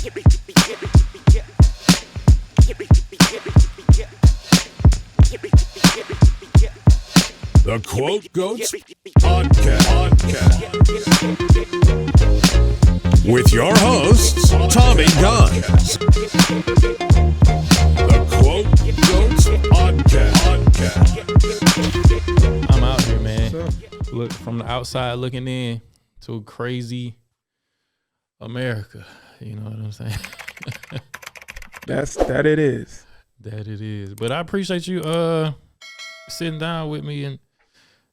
The Quote Goats Podcast. With your hosts, Tommy Guns. The Quote Goats Podcast. I'm out here, man. Look, from the outside looking in to crazy America. You know what I'm saying? That it is. That it is. But I appreciate you sitting down with me and,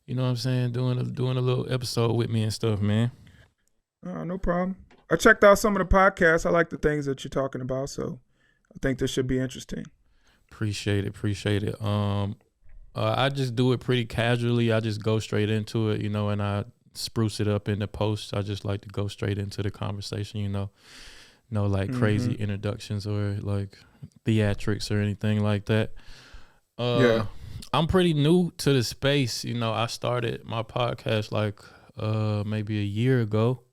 you know what I'm saying, doing a little episode with me and stuff, man. No problem. I checked out some of the podcasts. I like the things that you're talking about, so I think this should be interesting. Appreciate it. I just do it pretty casually. I just go straight into it, you know, and I spruce it up in the posts. I just like to go straight into the conversation, you know. No like crazy introductions or like theatrics or anything like that. Yeah. I'm pretty new to the space. You know, I started my podcast like maybe a year ago.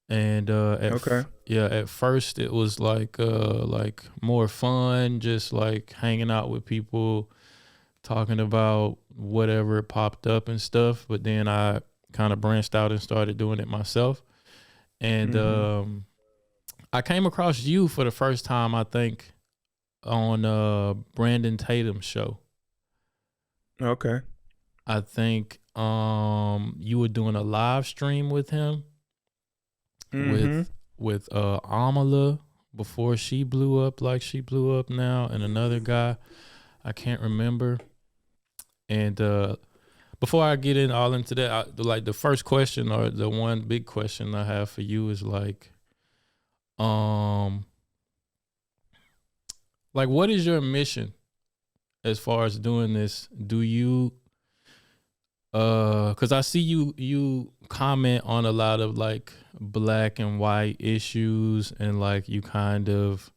And at first it was like more fun, just like hanging out with people, talking about whatever popped up and stuff. But then I kind of branched out and started doing it myself. And I came across you for the first time, I think, on Brandon Tatum's show. Okay. I think you were doing a live stream with him with Amala before she blew up like she blew up now, and another guy I can't remember. And before I get all into that, the first question, or the one big question I have for you, is like what is your mission as far as doing this? Do you because I see you comment on a lot of like black and white issues, and like you kind of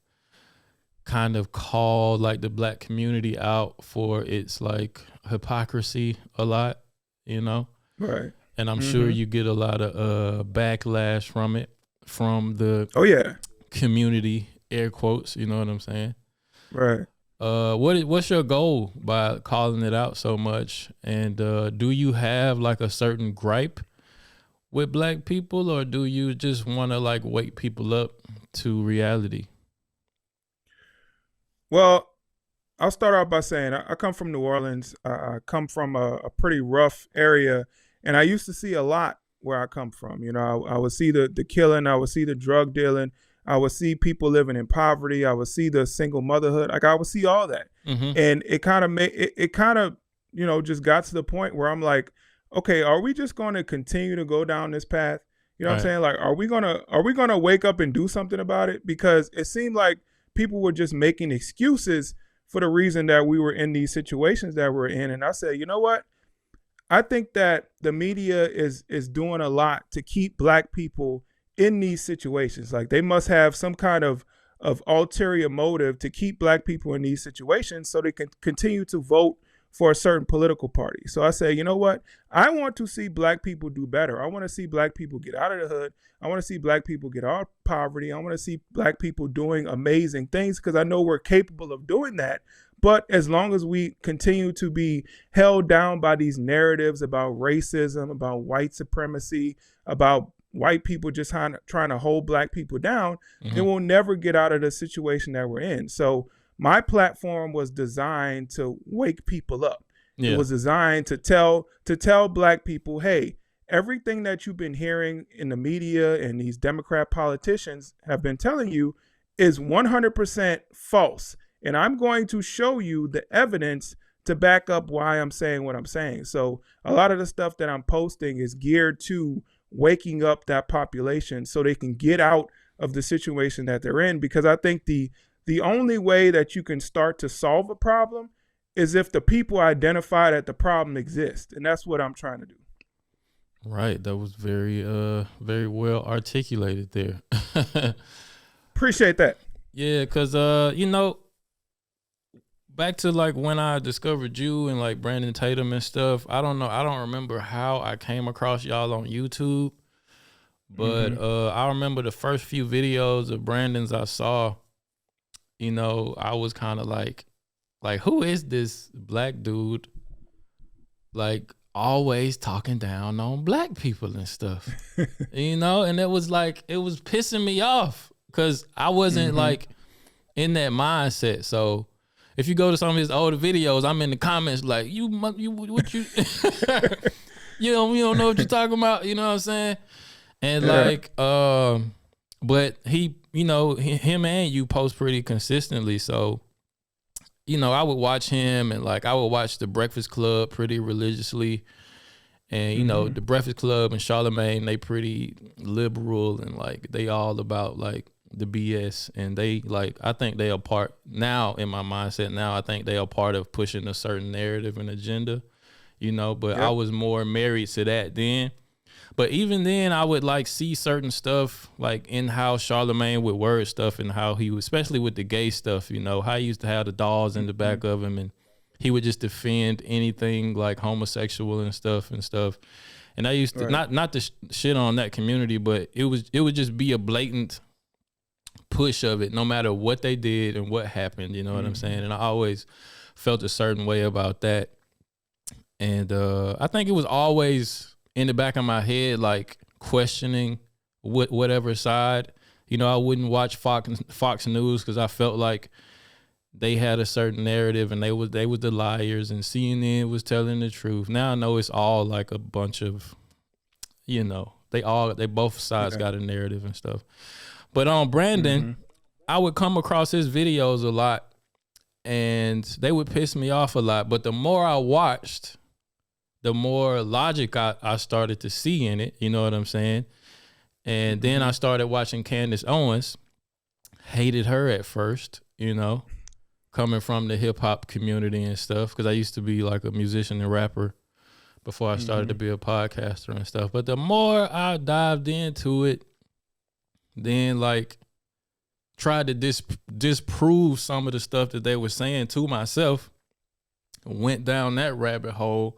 call like the black community out for its like hypocrisy a lot, you know? Right. And I'm sure you get a lot of backlash from it, from the community, air quotes, you know what I'm saying? Right. What's your goal by calling it out so much? And do you have like a certain gripe with black people, or do you just want to like wake people up to reality? Well, I'll start out by saying I come from New Orleans. I come from a pretty rough area, and I used to see a lot where I come from. You know, I would see the killing, I would see the drug dealing, I would see people living in poverty, I would see the single motherhood. Like I would see all that, and it kind of you know, just got to the point where I'm like, okay, are we just going to continue to go down this path? You know what I'm saying? Like, are we gonna wake up and do something about it? Because it seemed like people were just making excuses for the reason that we were in these situations that we're in. And I said, you know what? I think that the media is doing a lot to keep black people in these situations. Like they must have some kind of ulterior motive to keep black people in these situations so they can continue to vote for a certain political party. So I say, you know what? I want to see black people do better. I want to see black people get out of the hood. I want to see black people get out of poverty. I want to see black people doing amazing things because I know we're capable of doing that. But as long as we continue to be held down by these narratives about racism, about white supremacy, about white people just trying to hold black people down, then we'll never get out of the situation that we're in. So my platform was designed to wake people up. Yeah. It was designed to tell black people, hey, everything that you've been hearing in the media and these Democrat politicians have been telling you is 100% false. And I'm going to show you the evidence to back up why I'm saying what I'm saying. So a lot of the stuff that I'm posting is geared to waking up that population so they can get out of the situation that they're in. Because I think the only way that you can start to solve a problem is if the people identify that the problem exists. And that's what I'm trying to do. Right. That was very well articulated there. Appreciate that. Yeah, because, you know, back to like when I discovered you and like Brandon Tatum and stuff, I don't know. I don't remember how I came across y'all on YouTube, But I remember the first few videos of Brandon's I saw, you know, I was kind of like, who is this black dude? Like, always talking down on black people and stuff, you know? And it was pissing me off because I wasn't like in that mindset. So if you go to some of his older videos, I'm in the comments like, you what you, you don't know what you're talking about. You know what I'm saying? And but he, you know, him and you post pretty consistently. So, you know, I would watch him and like I would watch The Breakfast Club pretty religiously. And, you know, The Breakfast Club and Charlemagne, they pretty liberal and like they all about like the BS. And they like, I think they are part now in my mindset now, I think they are part of pushing a certain narrative and agenda, you know, but I was more married to that then. But even then, I would like see certain stuff like in how Charlemagne would word stuff and how he would, especially with the gay stuff, you know, how he used to have the dolls in the back of him and he would just defend anything like homosexual and stuff. And I used to not to shit on that community, but it would just be a blatant push of it, no matter what they did and what happened. You know what I'm saying? And I always felt a certain way about that. And I think it was always in the back of my head, like questioning whatever side. You know, I wouldn't watch Fox News because I felt like they had a certain narrative and they was the liars and CNN was telling the truth. Now I know it's all like a bunch of, you know, they both sides got a narrative and stuff. But on Brandon, I would come across his videos a lot and they would piss me off a lot. But the more I watched, the more logic I started to see in it, you know what I'm saying? And then I started watching Candace Owens, hated her at first, you know, coming from the hip hop community and stuff, because I used to be like a musician and rapper before I started to be a podcaster and stuff. But the more I dived into it, then like tried to disprove some of the stuff that they were saying to myself, went down that rabbit hole,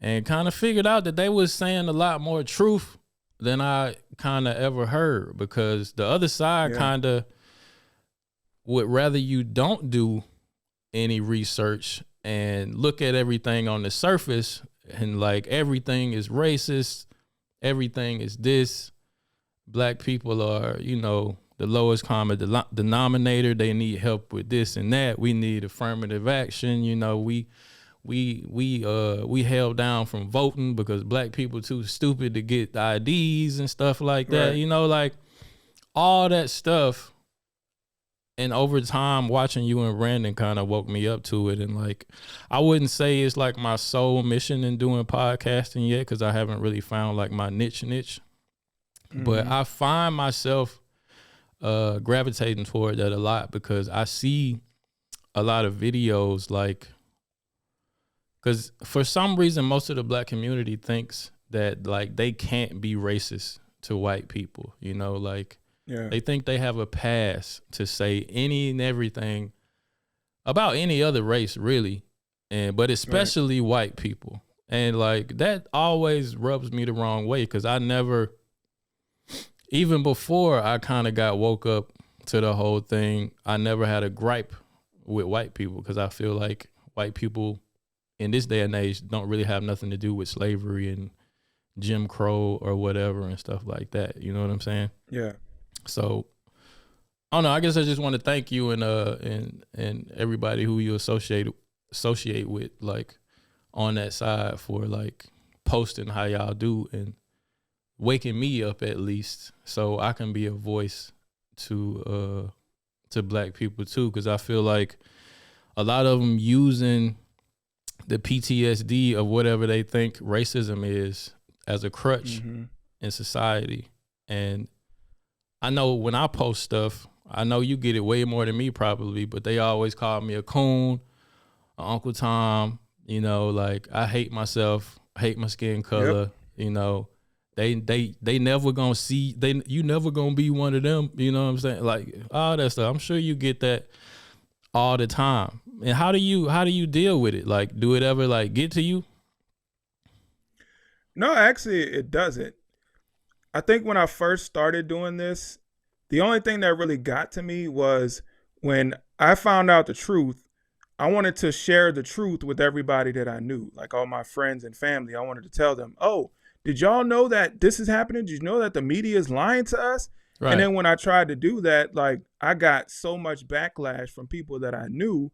and kind of figured out that they was saying a lot more truth than I kind of ever heard, because the other side kind of would rather you don't do any research and look at everything on the surface and like everything is racist, everything is this, black people are, you know, the lowest common denominator, they need help with this and that, we need affirmative action, you know, we held down from voting because black people too stupid to get IDs and stuff like that. You know, like all that stuff. And over time, watching you and Brandon kind of woke me up to it. And like, I wouldn't say it's like my sole mission in doing podcasting yet, because I haven't really found like my niche. But I find myself gravitating toward that a lot, because I see a lot of videos like, because for some reason, most of the black community thinks that like they can't be racist to white people, you know, like they think they have a pass to say any and everything about any other race, really, but especially white people. And like that always rubs me the wrong way, because I never, even before I kind of got woke up to the whole thing, I never had a gripe with white people, because I feel like white people in this day and age don't really have nothing to do with slavery and Jim Crow or whatever and stuff like that. You know what I'm saying? Yeah. So I don't know. I guess I just want to thank you and everybody who you associate with, like on that side, for like posting how y'all do and waking me up at least, so I can be a voice to black people too, because I feel like a lot of them using the PTSD of whatever they think racism is as a crutch in society. And I know when I post stuff, I know you get it way more than me probably, but they always call me a coon, a Uncle Tom, you know, like I hate myself, hate my skin color, you know, they never gonna see, you never gonna be one of them, you know what I'm saying? Like all that stuff. I'm sure you get that all the time. And how do you deal with it? Like, do it ever like get to you? No, actually it doesn't. I think when I first started doing this, the only thing that really got to me was when I found out the truth. I wanted to share the truth with everybody that I knew, like all my friends and family. I wanted to tell them, oh, did y'all know that this is happening? Did you know that the media is lying to us? Right. And then when I tried to do that, like I got so much backlash from people that I knew,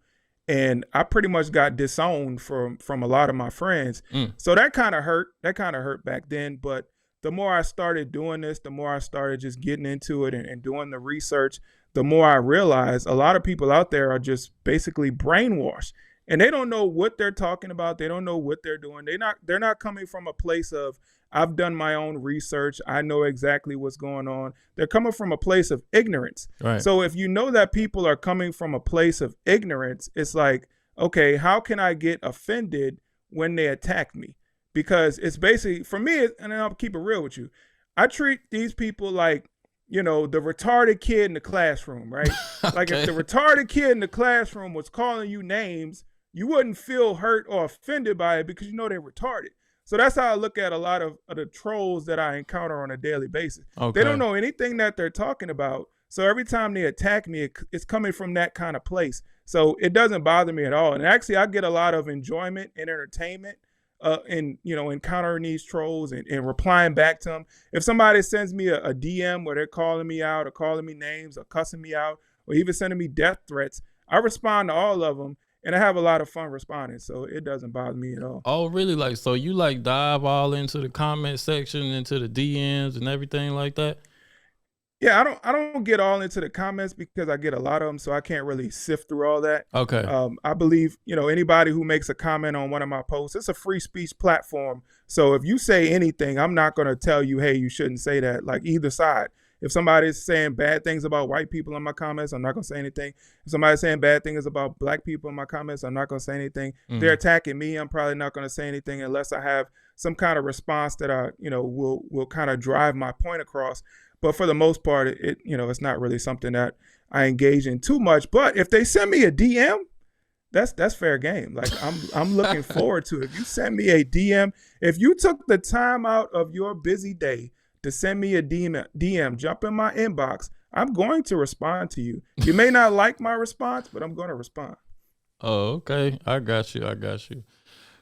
and I pretty much got disowned from a lot of my friends. So that kind of hurt. That kind of hurt back then. But the more I started doing this, the more I started just getting into it and doing the research, the more I realized a lot of people out there are just basically brainwashed, and they don't know what they're talking about. They don't know what they're doing. They're not coming from a place of, I've done my own research, I know exactly what's going on. They're coming from a place of ignorance. Right. So if you know that people are coming from a place of ignorance, it's like, okay, how can I get offended when they attack me? Because it's basically, for me, and I'll keep it real with you, I treat these people like, the retarded kid in the classroom, right? Like if the retarded kid in the classroom was calling you names, you wouldn't feel hurt or offended by it because they're retarded. So that's how I look at a lot of the trolls that I encounter on a daily basis. Okay. They don't know anything that they're talking about. So every time they attack me, it's coming from that kind of place. So it doesn't bother me at all. And actually, I get a lot of enjoyment and entertainment in encountering these trolls and replying back to them. If somebody sends me a DM where they're calling me out or calling me names or cussing me out or even sending me death threats, I respond to all of them, and I have a lot of fun responding. So it doesn't bother me at all. Oh, really? Like, so you like dive all into the comment section, into the DMs and everything like that? Yeah, I don't get all into the comments because I get a lot of them, so I can't really sift through all that. Okay. I believe, anybody who makes a comment on one of my posts, it's a free speech platform. So if you say anything, I'm not going to tell you, hey, you shouldn't say that, like either side. If somebody's saying bad things about white people in my comments, I'm not going to say anything. If somebody's saying bad things about black people in my comments, I'm not going to say anything. If they're attacking me, I'm probably not going to say anything unless I have some kind of response that I, will kind of drive my point across. But for the most part, it's not really something that I engage in too much. But if they send me a DM, that's fair game. Like I'm looking forward to it. If you send me a DM, if you took the time out of your busy day to send me a DM, jump in my inbox, I'm going to respond to you. You may not like my response, but I'm going to respond. Oh, okay. I got you.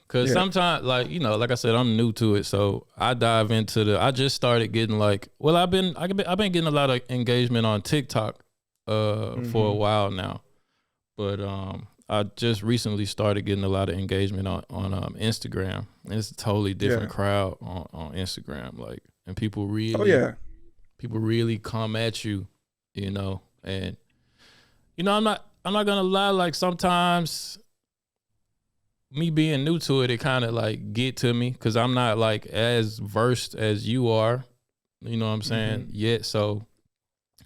Cause sometimes, like I said, I'm new to it, so I dive into I just started getting I've been getting a lot of engagement on TikTok, for a while now, but I just recently started getting a lot of engagement on Instagram, and it's a totally different crowd on Instagram, and people really come at you, and I'm not gonna lie, sometimes. Me being new to it, it kind of get to me because I'm not as versed as you are, you know what I'm saying, yet. So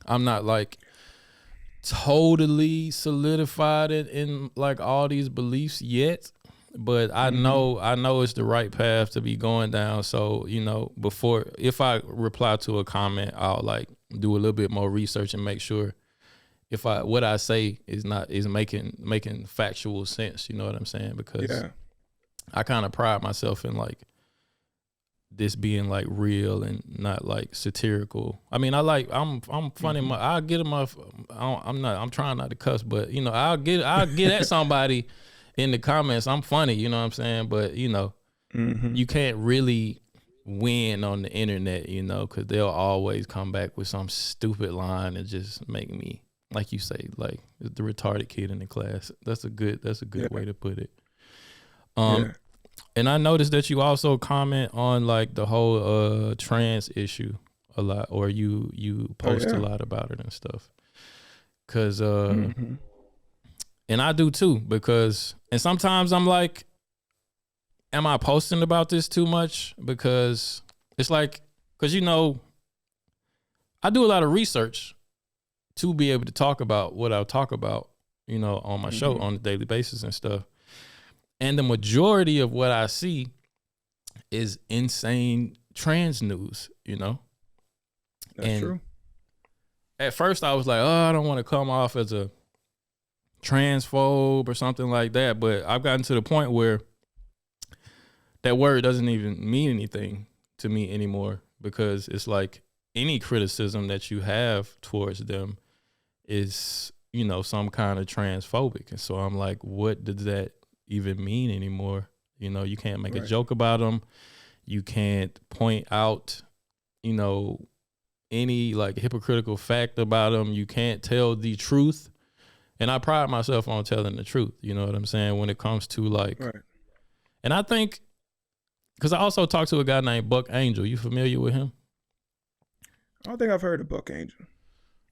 I'm not totally solidified in all these beliefs yet, but I know it's the right path to be going down. So, if I reply to a comment, I'll do a little bit more research and make sure what I say is making factual sense, you know what I'm saying? Because I kind of pride myself in this being real and not satirical. I mean, I'm funny. I'll get them off. I'm trying not to cuss, but I'll get at somebody in the comments. I'm funny, you know what I'm saying? But you can't really win on the internet, because they'll always come back with some stupid line and just make me. Like you say, the retarded kid in the class. That's a good way to put it. And I noticed that you also comment on the whole trans issue a lot, or you post a lot about it and stuff. Cause and I do too, because sometimes I'm like, am I posting about this too much? Because it's I do a lot of research to be able to talk about what I'll talk about, on my show on a daily basis and stuff. And the majority of what I see is insane trans news, That's true. At first I was like, oh, I don't want to come off as a transphobe or something like that. But I've gotten to the point where that word doesn't even mean anything to me anymore, because it's like any criticism that you have towards them is, you know, some kind of transphobic. And so I'm like, what does that even mean anymore? You know, you can't make a joke about them. You can't point out, you know, any like hypocritical fact about them. You can't tell the truth. And I pride myself on telling the truth. You know what I'm saying? When it comes to like, and I think, because I also talked to a guy named Buck Angel. You familiar with him? I don't think I've heard of Buck Angel.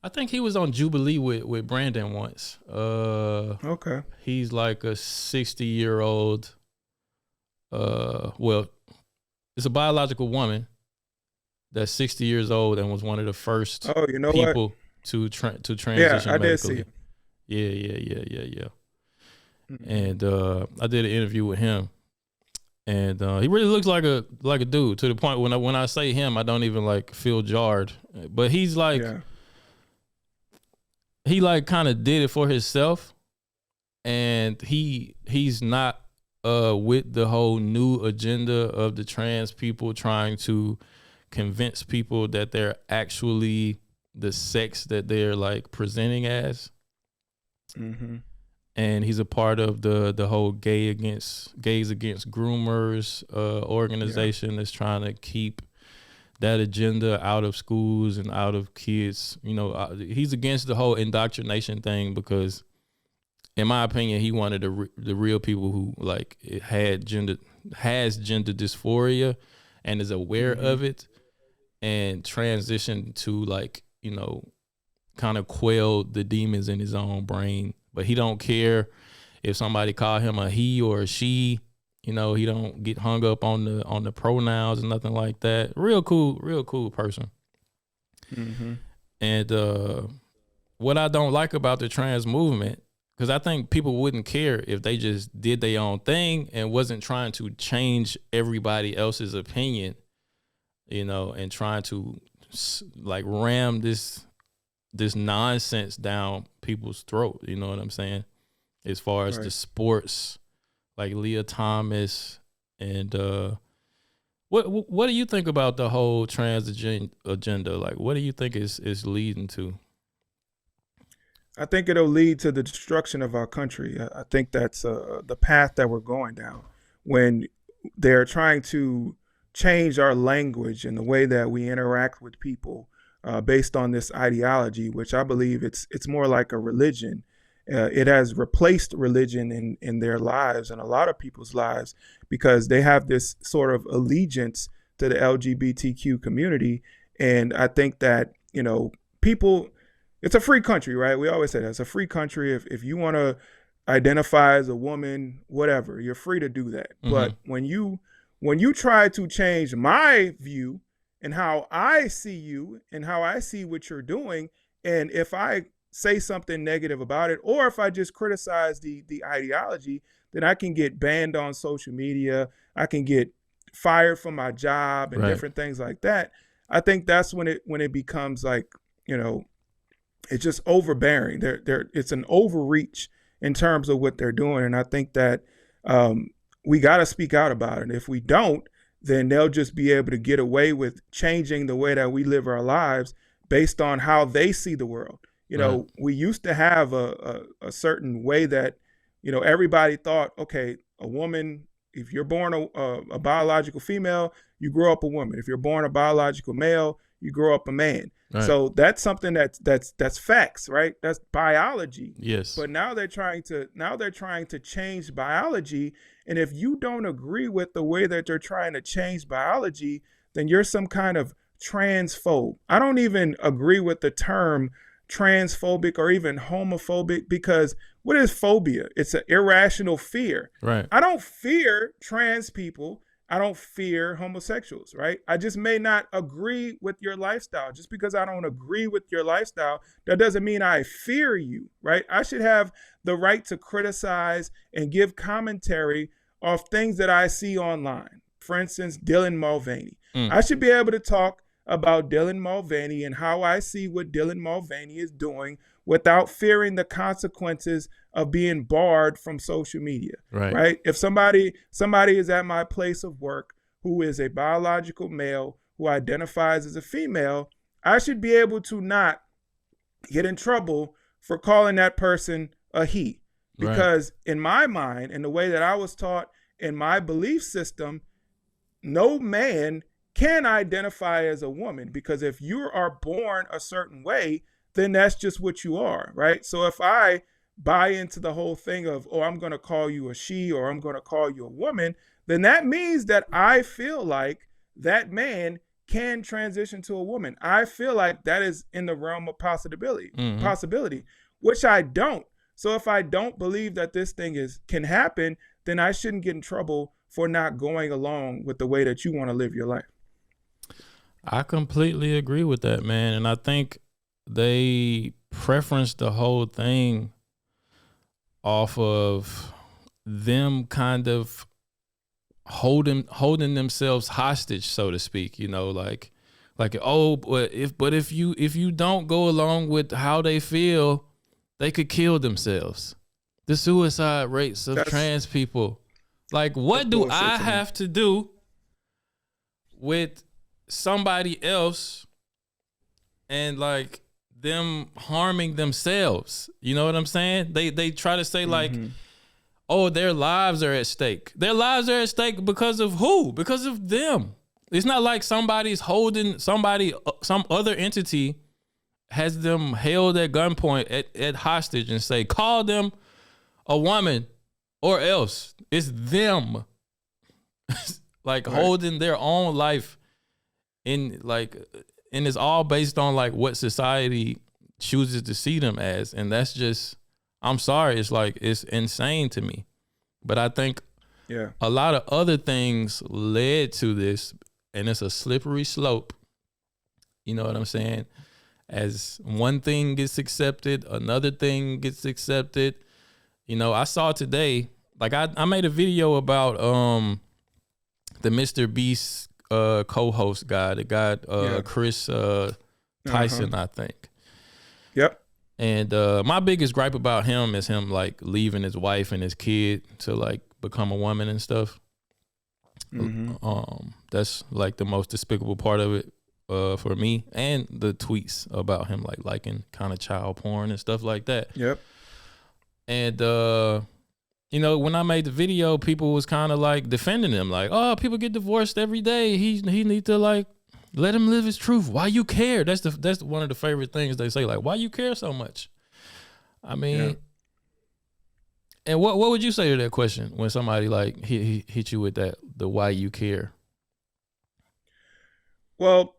I think he was on Jubilee with Brandon once. Okay. He's like a 60-year-old. Well, it's a biological woman that's 60 years old and was one of the first people to transition I medically. did see him. Yeah. Mm-hmm. And I did an interview with him, and he really looks like a dude, to the point when I say him, I don't even like feel jarred. But he's like, he like kind of did it for himself, and he's not with the whole new agenda of the trans people trying to convince people that they're actually the sex that they're like presenting as. Mm-hmm. And he's a part of the whole Gays Against Groomers organization that's trying to keep that agenda out of schools and out of kids. You know, he's against the whole indoctrination thing because, in my opinion, he wanted the real people who like has gender dysphoria and is aware of it, and transition to like, you know, kind of quell the demons in his own brain. But he don't care if somebody call him a he or a she. You know, he don't get hung up on the pronouns and nothing like that. Real cool person. Mm-hmm. And what I don't like about the trans movement, because I think people wouldn't care if they just did their own thing and wasn't trying to change everybody else's opinion, you know, and trying to like ram this nonsense down people's throat. You know what I'm saying? As far as the sports, like Leah Thomas, and what do you think about the whole trans agenda? Like, what do you think is leading to? I think it'll lead to the destruction of our country. I think that's the path that we're going down, when they're trying to change our language and the way that we interact with people based on this ideology, which I believe it's more like a religion. It has replaced religion in their lives and a lot of people's lives, because they have this sort of allegiance to the LGBTQ community. And I think that, you know, people, it's a free country, right? We always say that it's a free country. If you want to identify as a woman, whatever, you're free to do that. Mm-hmm. But when you try to change my view and how I see you and how I see what you're doing, and if I say something negative about it, or if I just criticize the ideology, then I can get banned on social media. I can get fired from my job and different things like that. I think that's when it becomes like, you know, it's just overbearing. It's an overreach in terms of what they're doing. And I think that we got to speak out about it. If we don't, then they'll just be able to get away with changing the way that we live our lives based on how they see the world. You know, we used to have a certain way that, you know, everybody thought, okay, a woman, if you're born a biological female, you grow up a woman. If you're born a biological male, you grow up a man. Right. So that's something that's facts, right? That's biology. Yes. But now they're trying to change biology. And if you don't agree with the way that they're trying to change biology, then you're some kind of transphobe. I don't even agree with the term transphobic or even homophobic, because what is phobia? It's an irrational fear. Right. I don't fear trans people. I don't fear homosexuals, right? I just may not agree with your lifestyle. Just because I don't agree with your lifestyle, that doesn't mean I fear you, right? I should have the right to criticize and give commentary of things that I see online. For instance, Dylan Mulvaney. I should be able to talk about Dylan Mulvaney and how I see what Dylan Mulvaney is doing without fearing the consequences of being barred from social media, right? If somebody is at my place of work who is a biological male who identifies as a female, I should be able to not get in trouble for calling that person a he. Because in my mind, in the way that I was taught in my belief system, no man can identify as a woman, because if you are born a certain way, then that's just what you are, right? So if I buy into the whole thing of, oh, I'm going to call you a she or I'm going to call you a woman, then that means that I feel like that man can transition to a woman. I feel like that is in the realm of possibility, which I don't. So if I don't believe that this thing can happen, then I shouldn't get in trouble for not going along with the way that you want to live your life. I completely agree with that, man. And I think they preference the whole thing off of them kind of holding themselves hostage, so to speak, you know, like, oh, but if you don't go along with how they feel, they could kill themselves. The suicide rates of trans people. Like, what do I have to do with somebody else and like them harming themselves? You know what I'm saying? They try to say like, oh, their lives are at stake. Their lives are at stake because of who? Because of them. It's not like somebody's holding somebody, some other entity has them held at gunpoint at hostage and say, call them a woman or else. It's them like holding their own life in like, and it's all based on like what society chooses to see them as. And that's just, I'm sorry, it's like, it's insane to me. But I think a lot of other things led to this, and it's a slippery slope. You know what I'm saying? As one thing gets accepted, another thing gets accepted. You know, I saw today, like I made a video about the Mr. Beast co-host guy, the guy Chris Tyson, I think. Yep. And my biggest gripe about him is him like leaving his wife and his kid to like become a woman and stuff. That's like the most despicable part of it for me, and the tweets about him like liking kind of child porn and stuff like that. Yep. And you know, when I made the video, people was kind of like defending him, like, oh, people get divorced every day. He need to like let him live his truth. Why you care? That's one of the favorite things they say, like, why you care so much? I mean, and what would you say to that question when somebody like he hit you with that, the why you care? Well,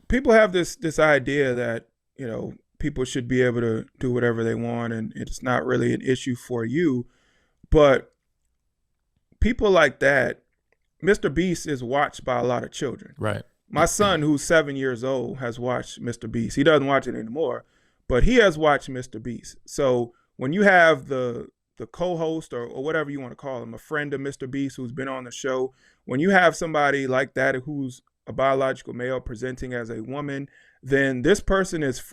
people have this idea that, you know, people should be able to do whatever they want and it's not really an issue for you. But people like that, Mr. Beast is watched by a lot of children. Right. My son, who's 7 years old, has watched Mr. Beast. He doesn't watch it anymore, but he has watched Mr. Beast. So when you have the co-host or whatever you want to call him, a friend of Mr. Beast who's been on the show, when you have somebody like that who's a biological male presenting as a woman, then this person is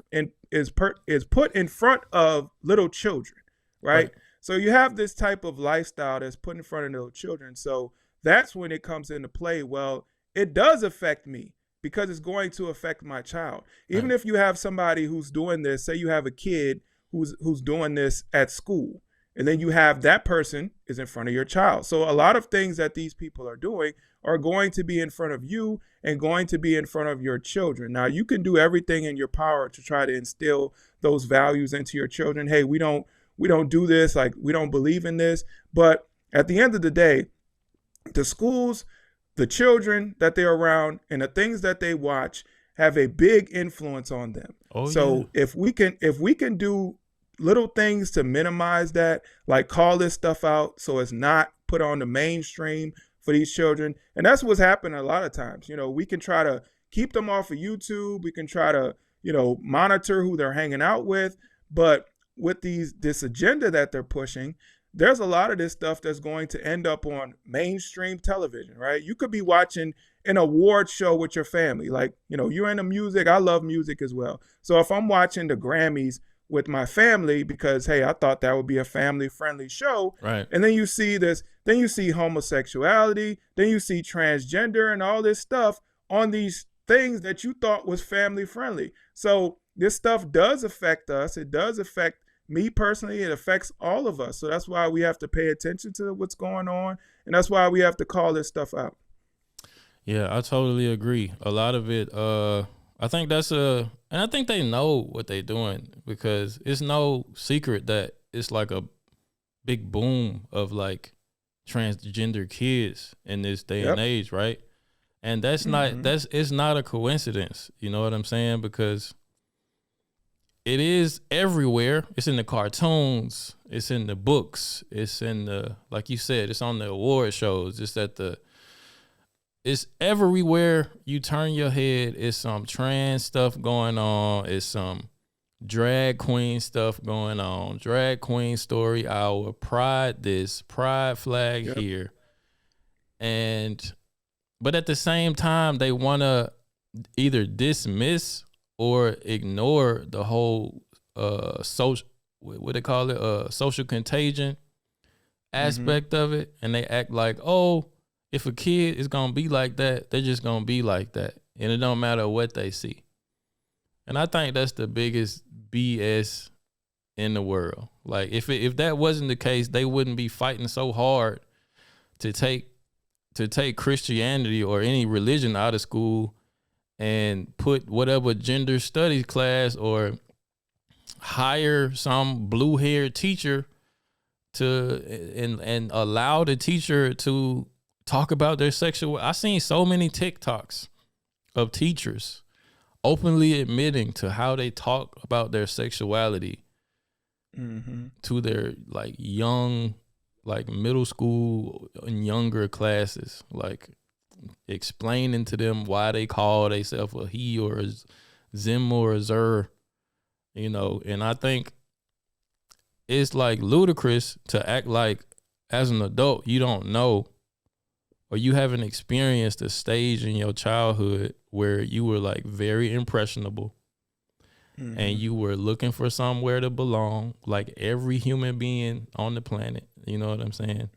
put in front of little children, right? So you have this type of lifestyle that's put in front of little children. So that's when it comes into play. Well, it does affect me because it's going to affect my child. Even if you have somebody who's doing this, say you have a kid who's doing this at school, and then you have that person is in front of your child. So a lot of things that these people are doing are going to be in front of you and going to be in front of your children. Now, you can do everything in your power to try to instill those values into your children. Hey, we don't do this, like we don't believe in this. But at the end of the day, the schools, the children that they're around, and the things that they watch have a big influence on them. If we can do little things to minimize that, like call this stuff out so it's not put on the mainstream for these children. And that's what's happening a lot of times. You know, we can try to keep them off of YouTube. We can try to, you know, monitor who they're hanging out with. But with this agenda that they're pushing, there's a lot of this stuff that's going to end up on mainstream television, right? You could be watching an award show with your family. Like, you know, you're into music. I love music as well. So if I'm watching the Grammys with my family because, hey, I thought that would be a family-friendly show. Right. And then you see this, then you see homosexuality, then you see transgender and all this stuff on these things that you thought was family friendly. So this stuff does affect us. It does affect me personally. It affects all of us. So that's why we have to pay attention to what's going on. And that's why we have to call this stuff out. Yeah, I totally agree. A lot of it, I think and I think they know what they're doing, because it's no secret that it's like a big boom of like transgender kids in this day and age, right? And that's it's not a coincidence, you know what I'm saying? Because it is everywhere. It's in the cartoons, it's in the books, it's in the, like you said, it's on the award shows, it's everywhere you turn your head. It's some trans stuff going on. It's some drag queen stuff going on. Drag queen story hour, pride this, pride flag here. But at the same time, they want to either dismiss or ignore the whole social, what they call it, social contagion aspect of it. And they act like, oh, if a kid is going to be like that, they're just going to be like that. And it don't matter what they see. And I think that's the biggest BS in the world. Like, if that wasn't the case, they wouldn't be fighting so hard to take Christianity or any religion out of school and put whatever gender studies class or hire some blue-haired teacher and allow the teacher to talk about their sexual. I seen so many TikToks of teachers openly admitting to how they talk about their sexuality to their like young, like middle school and younger classes, like explaining to them why they call themselves a he or a zim or a zer, you know. And I think it's like ludicrous to act like as an adult you don't know, or you haven't experienced a stage in your childhood where you were like very impressionable and you were looking for somewhere to belong, like every human being on the planet. You know what I'm saying?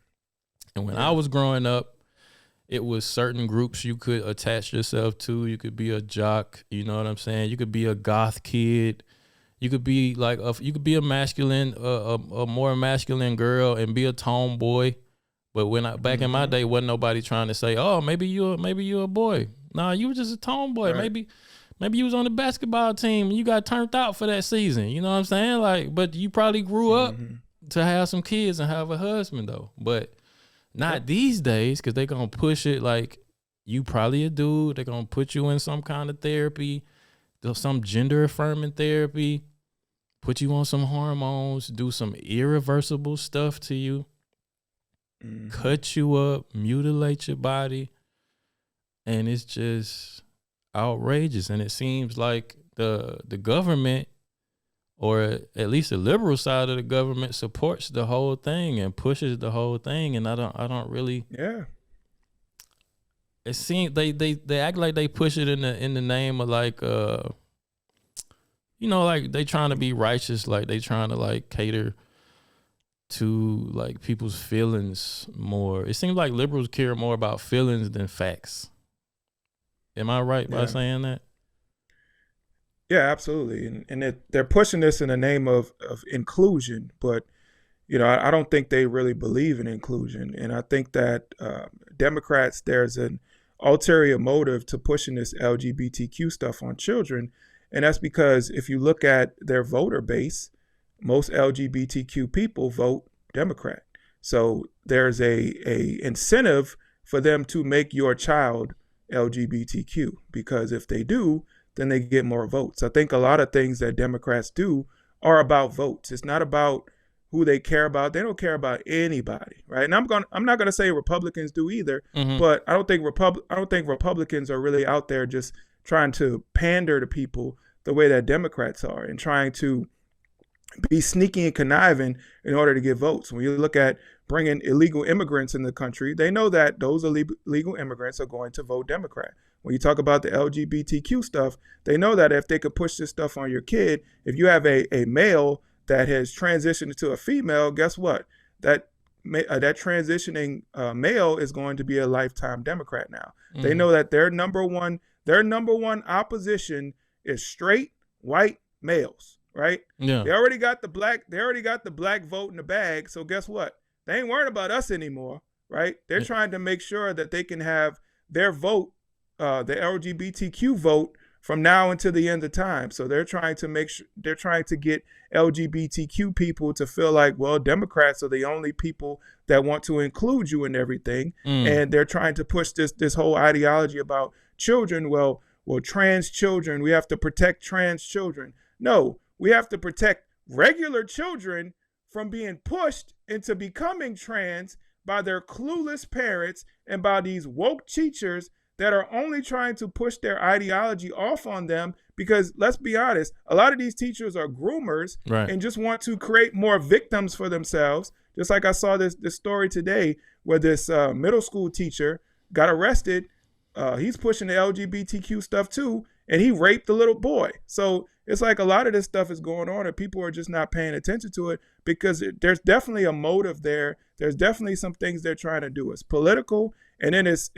And when I was growing up, it was certain groups you could attach yourself to. You could be a jock, you know what I'm saying? You could be a goth kid. You could be like a masculine, a more masculine girl and be a tomboy. But when back in my day, wasn't nobody trying to say, "Oh, maybe you're a boy." Nah, you were just a tomboy. Right. Maybe you was on the basketball team and you got turned out for that season. You know what I'm saying? Like, but you probably grew up to have some kids and have a husband though. But not these days, because they're gonna push it like you probably a dude. They're gonna put you in some kind of therapy, some gender affirming therapy, put you on some hormones, do some irreversible stuff to you. Cut you up, mutilate your body, and it's just outrageous. And it seems like the government, or at least the liberal side of the government, supports the whole thing and pushes the whole thing. And I don't really. Yeah. It seems they act like they push it in the name of like like they trying to be righteous, like they trying to like cater to like people's feelings more. It seems like liberals care more about feelings than facts. Am I right by saying that? Yeah, absolutely. And they're pushing this in the name of inclusion, but I don't think they really believe in inclusion. And I think that Democrats, there's an ulterior motive to pushing this LGBTQ stuff on children. And that's because if you look at their voter base, most LGBTQ people vote Democrat. So there's a incentive for them to make your child LGBTQ, because if they do, then they get more votes. I think a lot of things that Democrats do are about votes. It's not about who they care about. They don't care about anybody, right? And I'm not gonna say Republicans do either, but I don't think Republicans are really out there just trying to pander to people the way that Democrats are and trying to be sneaky and conniving in order to get votes. When you look at bringing illegal immigrants in the country, they know that those illegal immigrants are going to vote Democrat. When you talk about the LGBTQ stuff, they know that if they could push this stuff on your kid, if you have a male that has transitioned into a female, guess what? That transitioning male is going to be a lifetime Democrat now. They know that their number one their number one opposition is straight white males, right? Yeah. They already got the black vote in the bag. So guess what? They ain't worried about us anymore, right? They're trying to make sure that they can have their vote, the LGBTQ vote, from now until the end of time. So they're trying to get LGBTQ people to feel like, well, Democrats are the only people that want to include you in everything. And they're trying to push this whole ideology about children. Well, trans children, we have to protect trans children. No, we have to protect regular children from being pushed into becoming trans by their clueless parents and by these woke teachers that are only trying to push their ideology off on them, because let's be honest, a lot of these teachers are groomers, right, and just want to create more victims for themselves. Just like I saw this story today where this middle school teacher got arrested. He's pushing the LGBTQ stuff too, and he raped the little boy. So it's like a lot of this stuff is going on and people are just not paying attention to it, because there's definitely a motive there. There's definitely some things they're trying to do. It's political, and then it's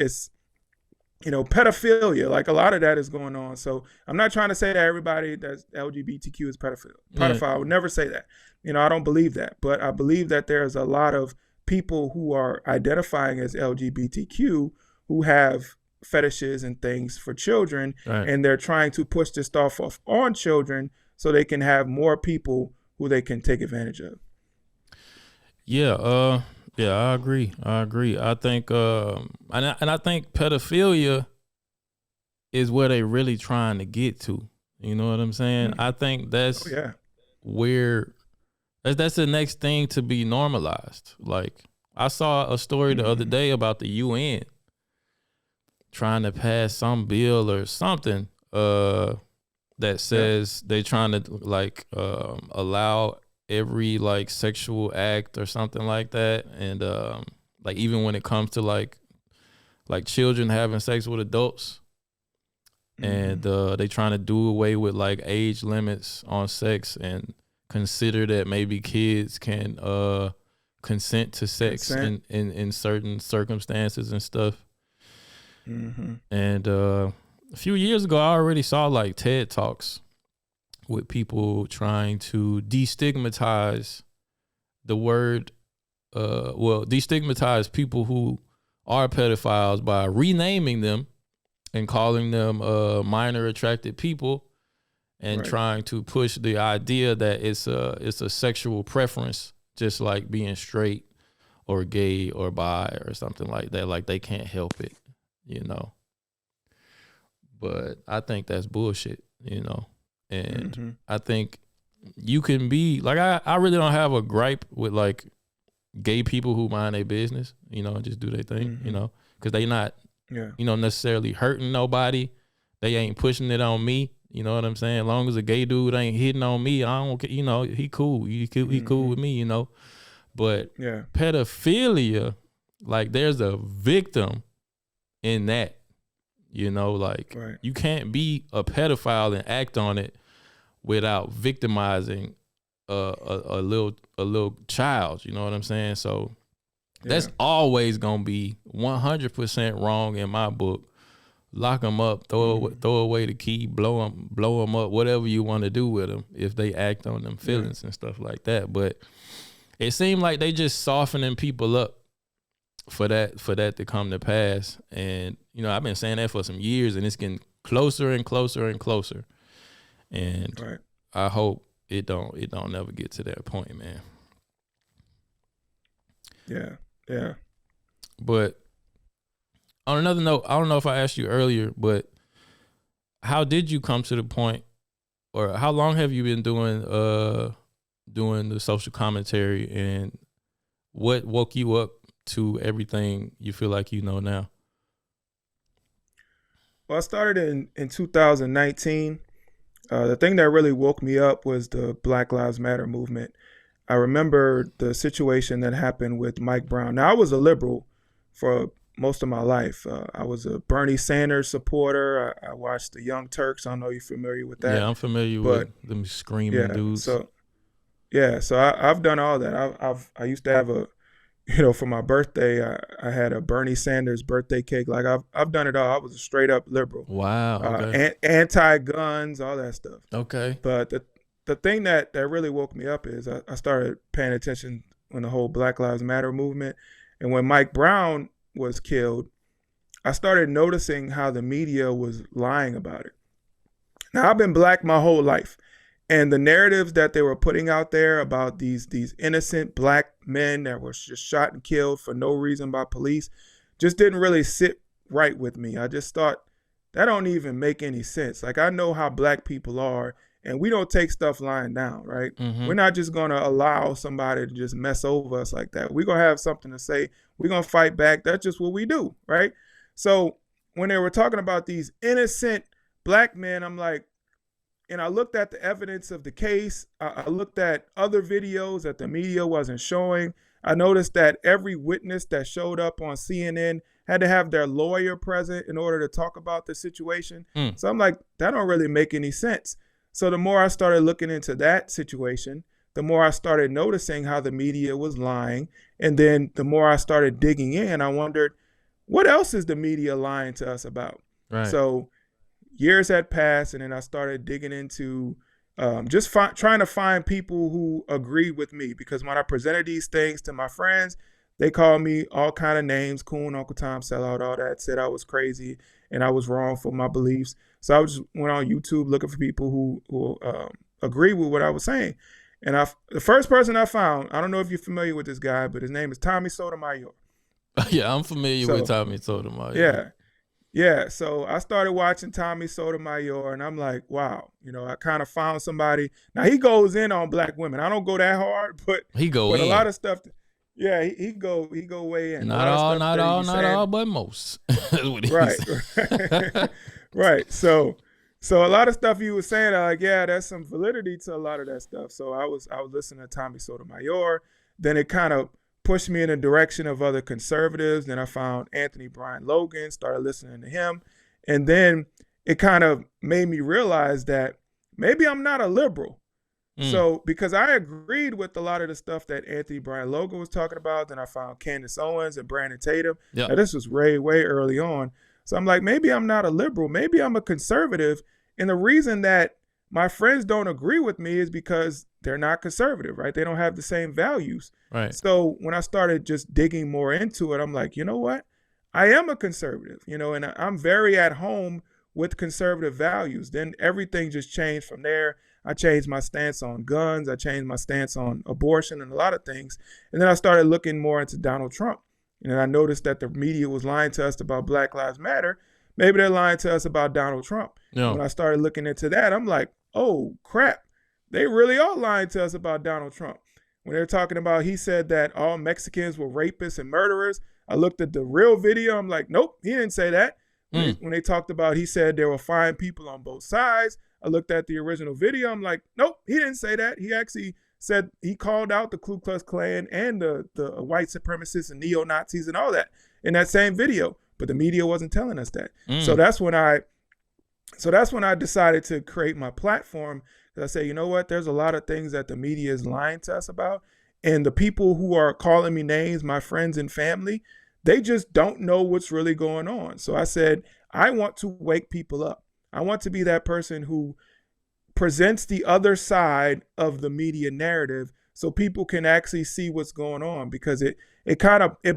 pedophilia. Like, a lot of that is going on. So I'm not trying to say that everybody that's LGBTQ is pedophile. I would never say that. I don't believe that. But I believe that there's a lot of people who are identifying as LGBTQ who have fetishes and things for children, right, and they're trying to push this stuff off on children so they can have more people who they can take advantage of. Yeah, I agree. I think, and I think pedophilia is where they really trying to get to. You know what I'm saying? I think that's where that's the next thing to be normalized. Like, I saw a story the other day about the UN trying to pass some bill or something that says they trying to allow every sexual act or something like that, and even when it comes to like children having sex with adults, and they trying to do away with age limits on sex and consider that maybe kids can consent to sex in certain circumstances and stuff. And a few years ago, I already saw TED Talks with people trying to destigmatize the word, destigmatize people who are pedophiles by renaming them and calling them minor attracted people, and trying to push the idea that it's a sexual preference, just like being straight or gay or bi or something like that. Like, they can't help it, But I think that's bullshit, And I think you can be I really don't have a gripe with gay people who mind their business, and just do their thing, because they not, necessarily hurting nobody. They ain't pushing it on me. You know what I'm saying? As long as a gay dude ain't hitting on me, I don't, he cool. He cool with me, But pedophilia, there's a victim in that, you can't be a pedophile and act on it without victimizing a little child. You know what I'm saying? So that's always gonna be 100% wrong in my book. Lock them up, throw away the key, blow them up, whatever you want to do with them if they act on them feelings and stuff like that. But it seemed like they just softening people up for that to come to pass. And I've been saying that for some years, and it's getting closer and closer and closer. And I hope it don't never get to that point, man. Yeah. But on another note, I don't know if I asked you earlier, but how did you come to the point, or how long have you been doing the social commentary, and what woke you up to everything you feel like you know now? Well, I started in 2019. The thing that really woke me up was the Black Lives Matter movement. I remember the situation that happened with Mike Brown. Now, I was a liberal for most of my life. I was a Bernie Sanders supporter. I watched the Young Turks. I don't know if you're familiar with that. Yeah, I'm familiar with them screaming dudes. So I've done all that. I used to have a for my birthday, I had a Bernie Sanders birthday cake. Like I've done it all. I was a straight up liberal. Wow. Okay. Anti-guns, all that stuff. Okay. But the thing that really woke me up is I started paying attention when the whole Black Lives Matter movement, and when Mike Brown was killed, I started noticing how the media was lying about it. Now, I've been black my whole life, and the narratives that they were putting out there about these innocent black men that were just shot and killed for no reason by police just didn't really sit right with me. I just thought that don't even make any sense. Like, I know how black people are, and we don't take stuff lying down, right? Mm-hmm. We're not just going to allow somebody to just mess over us like that. We're going to have something to say. We're going to fight back. That's just what we do, right? So when they were talking about these innocent black men, I'm like, and I looked at the evidence of the case. I looked at other videos that the media wasn't showing. I noticed that every witness that showed up on CNN had to have their lawyer present in order to talk about the situation. So I'm like, that don't really make any sense. So the more I started looking into that situation, the more I started noticing how the media was lying. And then the more I started digging in, I wondered, what else is the media lying to us about? Right. So years had passed, and then I started digging into trying to find people who agreed with me, because when I presented these things to my friends, they called me all kind of names, coon, Uncle Tom, sellout, all that, said I was crazy and I was wrong for my beliefs. So I just went on YouTube looking for people who agree with what I was saying. And the first person I found, I don't know if you're familiar with this guy, but his name is Tommy Sotomayor. Yeah, I'm familiar with Tommy Sotomayor. Yeah. So I started watching Tommy Sotomayor, and I'm like, wow, I kind of found somebody. Now, he goes in on black women. I don't go that hard, but he go in. A lot of stuff. Yeah, he go way in. Not all, but most. That's what Right. Right. So a lot of stuff you were saying, I'm like, yeah, there's some validity to a lot of that stuff. So I was listening to Tommy Sotomayor. Then it kind of pushed me in the direction of other conservatives. Then I found Anthony Brian Logan, started listening to him. And then it kind of made me realize that maybe I'm not a liberal. So because I agreed with a lot of the stuff that Anthony Brian Logan was talking about, then I found Candace Owens and Brandon Tatum. Yep. Now, this was way early on. So I'm like, maybe I'm not a liberal. Maybe I'm a conservative. And the reason that my friends don't agree with me is because they're not conservative, right? They don't have the same values. Right. So when I started just digging more into it, I'm like, you know what? I am a conservative, and I'm very at home with conservative values. Then everything just changed from there. I changed my stance on guns. I changed my stance on abortion and a lot of things. And then I started looking more into Donald Trump. And I noticed that the media was lying to us about Black Lives Matter. Maybe they're lying to us about Donald Trump. No. When I started looking into that, I'm like, oh, crap. They really are lying to us about Donald Trump. When they're talking about, he said that all Mexicans were rapists and murderers. I looked at the real video. I'm like, nope, he didn't say that. When they talked about, he said there were fine people on both sides. I looked at the original video. I'm like, nope, he didn't say that. He actually said he called out the Ku Klux Klan and the white supremacists and neo-Nazis and all that in that same video. But the media wasn't telling us that. So that's when I decided to create my platform. I say, you know what? There's a lot of things that the media is lying to us about. And the people who are calling me names, my friends and family, they just don't know what's really going on. So I said, I want to wake people up. I want to be that person who presents the other side of the media narrative so people can actually see what's going on, because it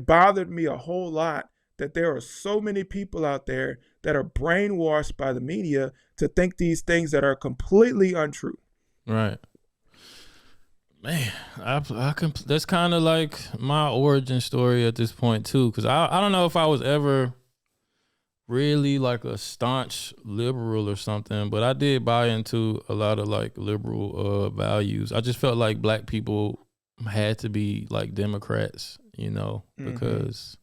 bothered me a whole lot that there are so many people out there that are brainwashed by the media to think these things that are completely untrue. Right. Man, that's kind of like my origin story at this point too, because I don't know if I was ever really like a staunch liberal or something, but I did buy into a lot of like liberal values. I just felt like black people had to be like Democrats, because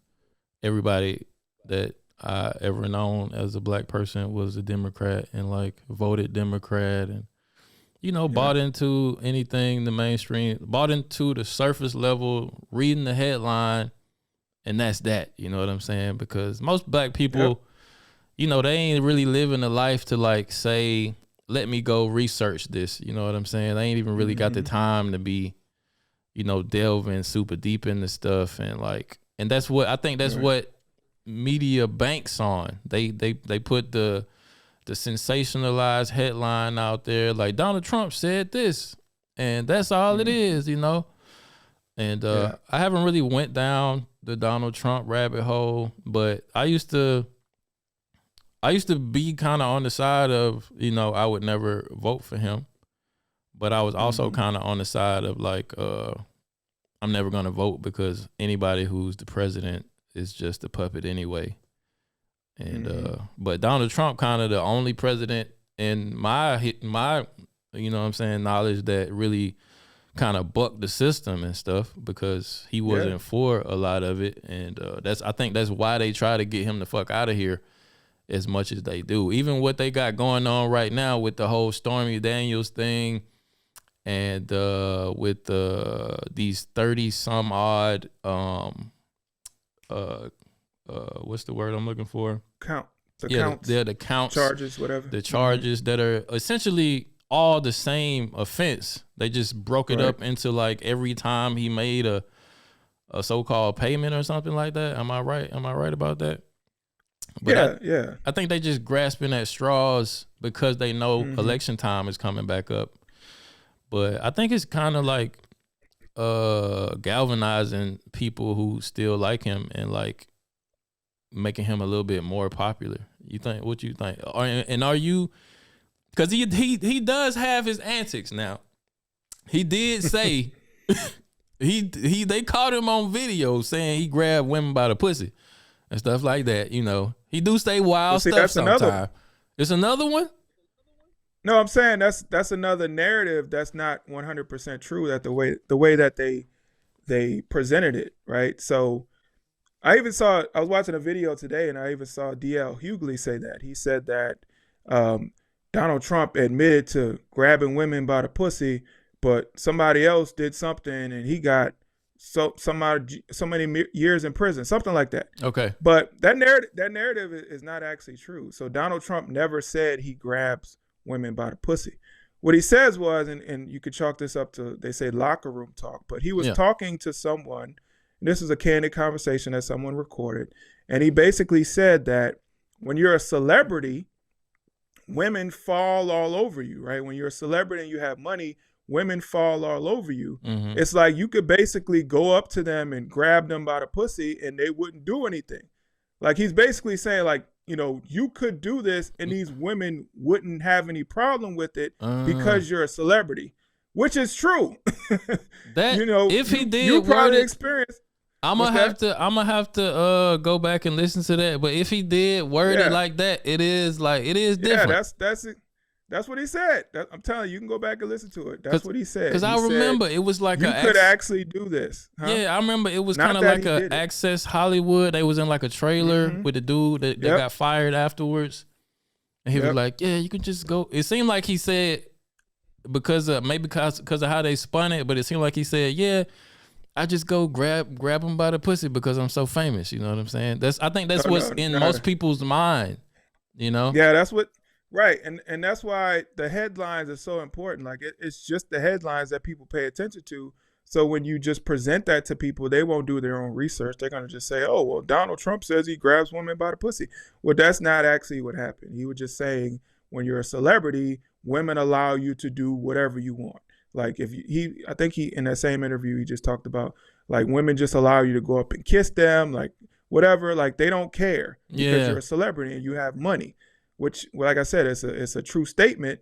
everybody that I ever known as a black person was a Democrat and like voted Democrat and bought into anything the mainstream, bought into the surface level, reading the headline, and that's that. You know what I'm saying? Because most black people, they ain't really living a life to like say, let me go research this. You know what I'm saying? They ain't even really got the time to be, delving super deep into stuff, and that's what I think that's what media banks on. They put the sensationalized headline out there, like Donald Trump said this, and that's all it is, And I haven't really went down the Donald Trump rabbit hole, but I used to be kind of on the side of, I would never vote for him, but I was also kind of on the side of like, I'm never going to vote because anybody who's the president is just a puppet anyway. And but Donald Trump kind of the only president in my knowledge that really kind of bucked the system and stuff, because he wasn't for a lot of it, and I think that's why they try to get him the fuck out of here as much as they do. Even what they got going on right now with the whole Stormy Daniels thing, and with these 30 some odd what's the word I'm looking for? Counts. The counts, charges, whatever. The charges that are essentially all the same offense. They just broke it up into like every time he made a so-called payment or something like that. Am I right? Am I right about that? But I think they just grasping at straws because they know election time is coming back up. But I think it's kind of like galvanizing people who still like him and like making him a little bit more popular. You think? What you think? And are you? Because he does have his antics now. He did say they caught him on video saying he grabbed women by the pussy and stuff like that. He do say wild stuff sometimes. It's another one. No, I'm saying that's another narrative that's not 100% true. That the way that they presented it, right? So I was watching a video today, and I even saw D.L. Hughley say that. He said that Donald Trump admitted to grabbing women by the pussy, but somebody else did something and he got so many years in prison, something like that. Okay. But that narrative is not actually true. So Donald Trump never said he grabs women by the pussy. What he says was, and you could chalk this up to, they say locker room talk, but he was talking to someone, and this is a candid conversation that someone recorded, and he basically said that when you're a celebrity, women fall all over you, right? When you're a celebrity and you have money, women fall all over you. It's like you could basically go up to them and grab them by the pussy and they wouldn't do anything. Like he's basically saying like, you could do this and these women wouldn't have any problem with it because you're a celebrity, which is true. If he did, you probably experienced. I'm gonna have to go back and listen to that. But if he did word it like that, it is different. Yeah, that's what he said. I'm telling you, you can go back and listen to it. That's what he said. Because I remember it was like you could actually do this. Huh? Yeah, I remember it was kind of like a Access Hollywood. They was in like a trailer with the dude that got fired afterwards, and he was like, "Yeah, you can just go." It seemed like he said because of how they spun it, but it seemed like he said, "Yeah, I just go grab him by the pussy because I'm so famous." You know what I'm saying? I think that's what's in most people's mind. Yeah, that's what. Right, and that's why the headlines are so important. Like it's just the headlines that people pay attention to. So when you just present that to people, they won't do their own research. They're gonna just say, "Oh, well, Donald Trump says he grabs women by the pussy." Well, that's not actually what happened. He was just saying when you're a celebrity, women allow you to do whatever you want. Like I think he in that same interview he just talked about like women just allow you to go up and kiss them, like whatever. Like they don't care because you're a celebrity and you have money. Which, like I said, it's a true statement.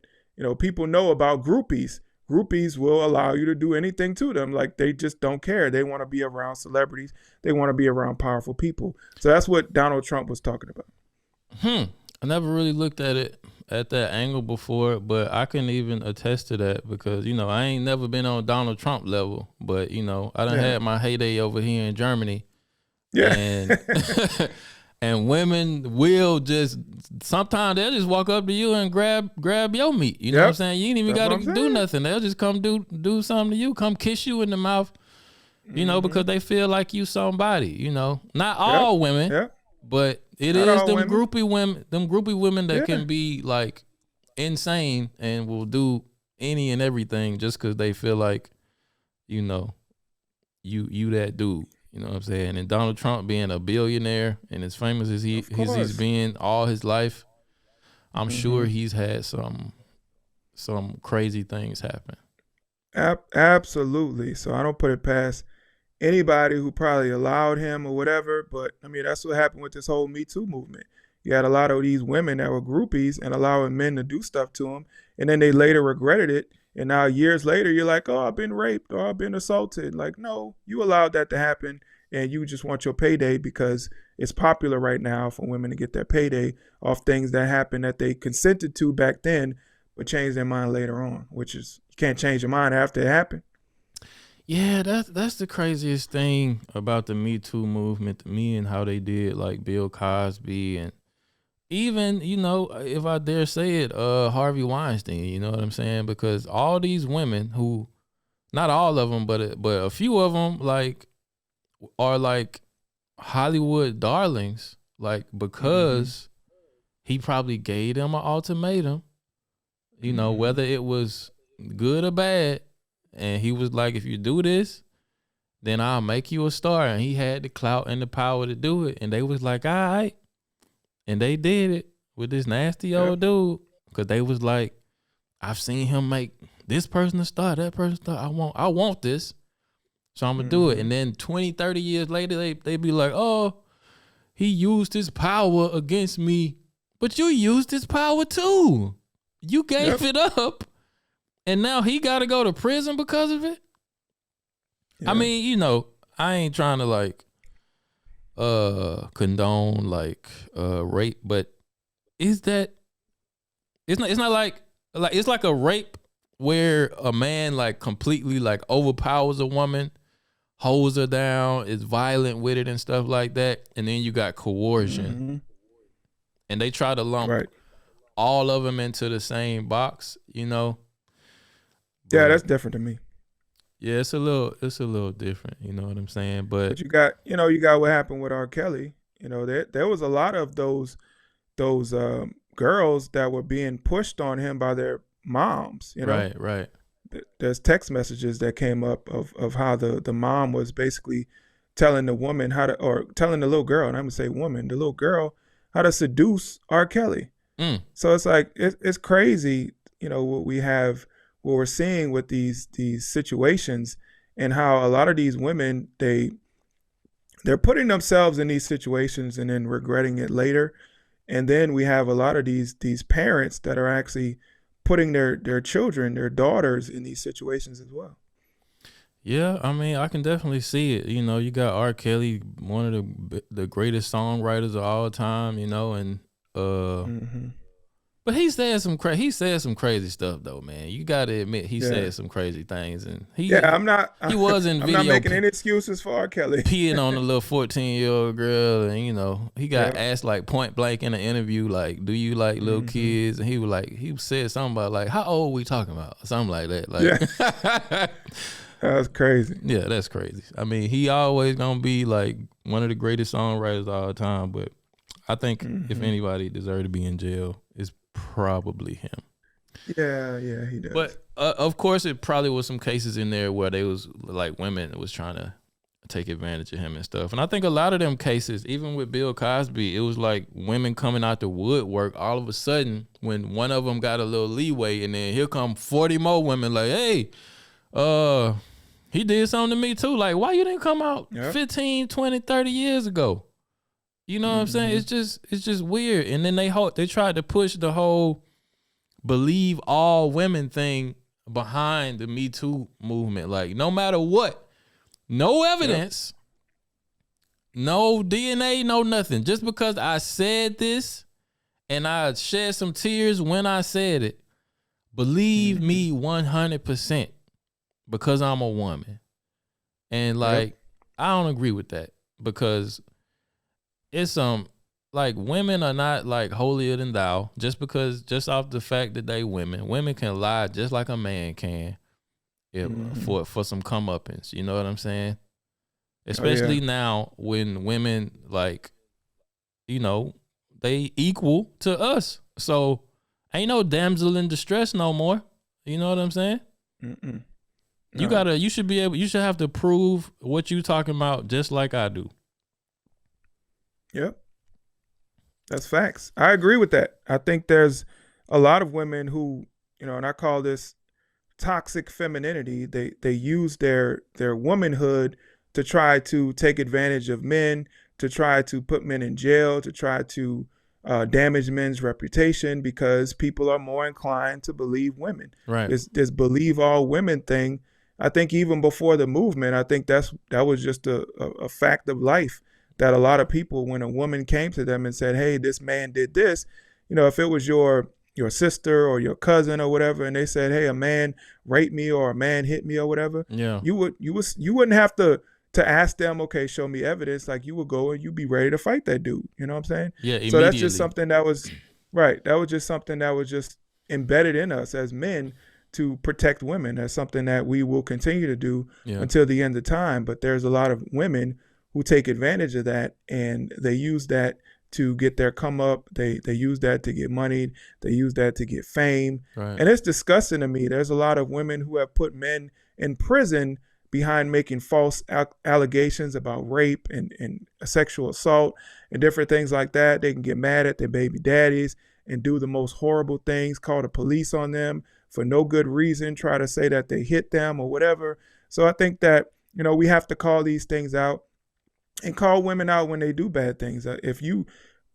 People know about groupies. Groupies will allow you to do anything to them. Like they just don't care. They want to be around celebrities. They want to be around powerful people. So that's what Donald Trump was talking about. I never really looked at it at that angle before, but I can even attest to that because, I ain't never been on Donald Trump level, but, I done had my heyday over here in Germany. Yeah. And and women will sometimes they'll just walk up to you and grab your meat. You know what I'm saying? You ain't even got to do nothing. They'll just come do something to you, come kiss you in the mouth, because they feel like you somebody, Not all women, but it is them groupie women that can be like insane and will do any and everything just because they feel like, you that dude. You know what I'm saying? And Donald Trump being a billionaire and as famous as he's been all his life, I'm sure he's had some crazy things happen. Absolutely. So I don't put it past anybody who probably allowed him or whatever. But I mean, that's what happened with this whole Me Too movement. You had a lot of these women that were groupies and allowing men to do stuff to them, and then they later regretted it. And now years later, you're like, oh, I've been raped or I've been assaulted. Like, no, you allowed that to happen, and you just want your payday because it's popular right now for women to get their payday off things that happened that they consented to back then, but changed their mind later on, which is, you can't change your mind after it happened. Yeah, that's the craziest thing about the Me Too movement to me, and how they did like Bill Cosby, and even, you know, if I dare say it, Harvey Weinstein. You know what I'm saying? Because all these women who, not all of them, but a few of them, like, are like Hollywood darlings, like, because he probably gave them an ultimatum, you know, whether it was good or bad. And he was like, if you do this, then I'll make you a star. And he had the clout and the power to do it. And they was like, all right. And they did it with this nasty old dude. Because they was like, I've seen him make this person a star, that person a star. I want this. So I'm going to do it. And then 20, 30 years later, they be like, oh, he used his power against me. But you used his power too. You gave it up. And now he got to go to prison because of it. Yeah. I mean, you know, I ain't trying to like condone like rape, but is that it's not like it's like a rape where a man like completely like overpowers a woman, holds her down, is violent with it and stuff like that, and then you got coercion. And they try to lump all of them into the same box, you know. Yeah, that's different to me. Yeah, it's a little different, you know what I'm saying? But you got what happened with R. Kelly. You know, there was a lot of those girls that were being pushed on him by their moms, you know. Right. There's text messages that came up of how the mom was basically telling the woman or telling the little girl, and I'm gonna say woman, the little girl, how to seduce R. Kelly. So it's like it's crazy, you know, what we're seeing with these situations, and how a lot of these women, they're putting themselves in these situations and then regretting it later. And then we have a lot of these parents that are actually putting their children, their daughters, in these situations as well. Yeah, I mean, I can definitely see it. You know, you got R. Kelly, one of the greatest songwriters of all time, you know, and but he said some crazy stuff though, man. You got to admit he said some crazy things, and he wasn't I'm not making any excuses for R. Kelly peeing on a little 14-year-old girl, and you know he got asked like point blank in an interview, like, do you like little kids? And he said something about like, how old we talking about, something like that. Like that's crazy. Yeah, that's crazy. I mean, he always gonna be like one of the greatest songwriters of all time, but I think if anybody deserved to be in jail, it's probably him. Yeah, he does. But of course, it probably was some cases in there where they was like women was trying to take advantage of him and stuff. And I think a lot of them cases, even with Bill Cosby, it was like women coming out the woodwork all of a sudden when one of them got a little leeway, and then here come 40 more women like, hey, he did something to me too. Like, why you didn't come out 15, 20, 30 years ago? You know what I'm saying? It's just weird. And then they tried to push the whole believe all women thing behind the Me Too movement. Like, no matter what, no evidence, no DNA, no nothing. Just because I said this and I shed some tears when I said it, believe me 100% because I'm a woman. And like, I don't agree with that, because it's like women are not like holier than thou just off the fact that they women can lie just like a man can for some comeuppance. You know what I'm saying? Especially now when women, like, you know, they equal to us. So ain't no damsel in distress no more. You know what I'm saying? You should have to prove what you talking about just like I do. Yep. That's facts. I agree with that. I think there's a lot of women who, and I call this toxic femininity. They use their womanhood to try to take advantage of men, to try to put men in jail, to try to damage men's reputation, because people are more inclined to believe women. Right. This believe all women thing. I think even before the movement, I think that was just a fact of life, that a lot of people, when a woman came to them and said, hey, this man did this, if it was your sister or your cousin or whatever, and they said, hey, a man raped me or a man hit me or whatever, you wouldn't have to ask them, okay, show me evidence. Like, you would go and you'd be ready to fight that dude. You know what I'm saying? Yeah, immediately. So that's just something that was right. That was just something that was just embedded in us as men to protect women. That's something that we will continue to do until the end of time. But there's a lot of women who take advantage of that, and they use that to get their come up. They use that to get money. They use that to get fame. Right. And it's disgusting to me. There's a lot of women who have put men in prison behind making false allegations about rape and sexual assault and different things like that. They can get mad at their baby daddies and do the most horrible things, call the police on them for no good reason, try to say that they hit them or whatever. So I think that, we have to call these things out and call women out when they do bad things. If you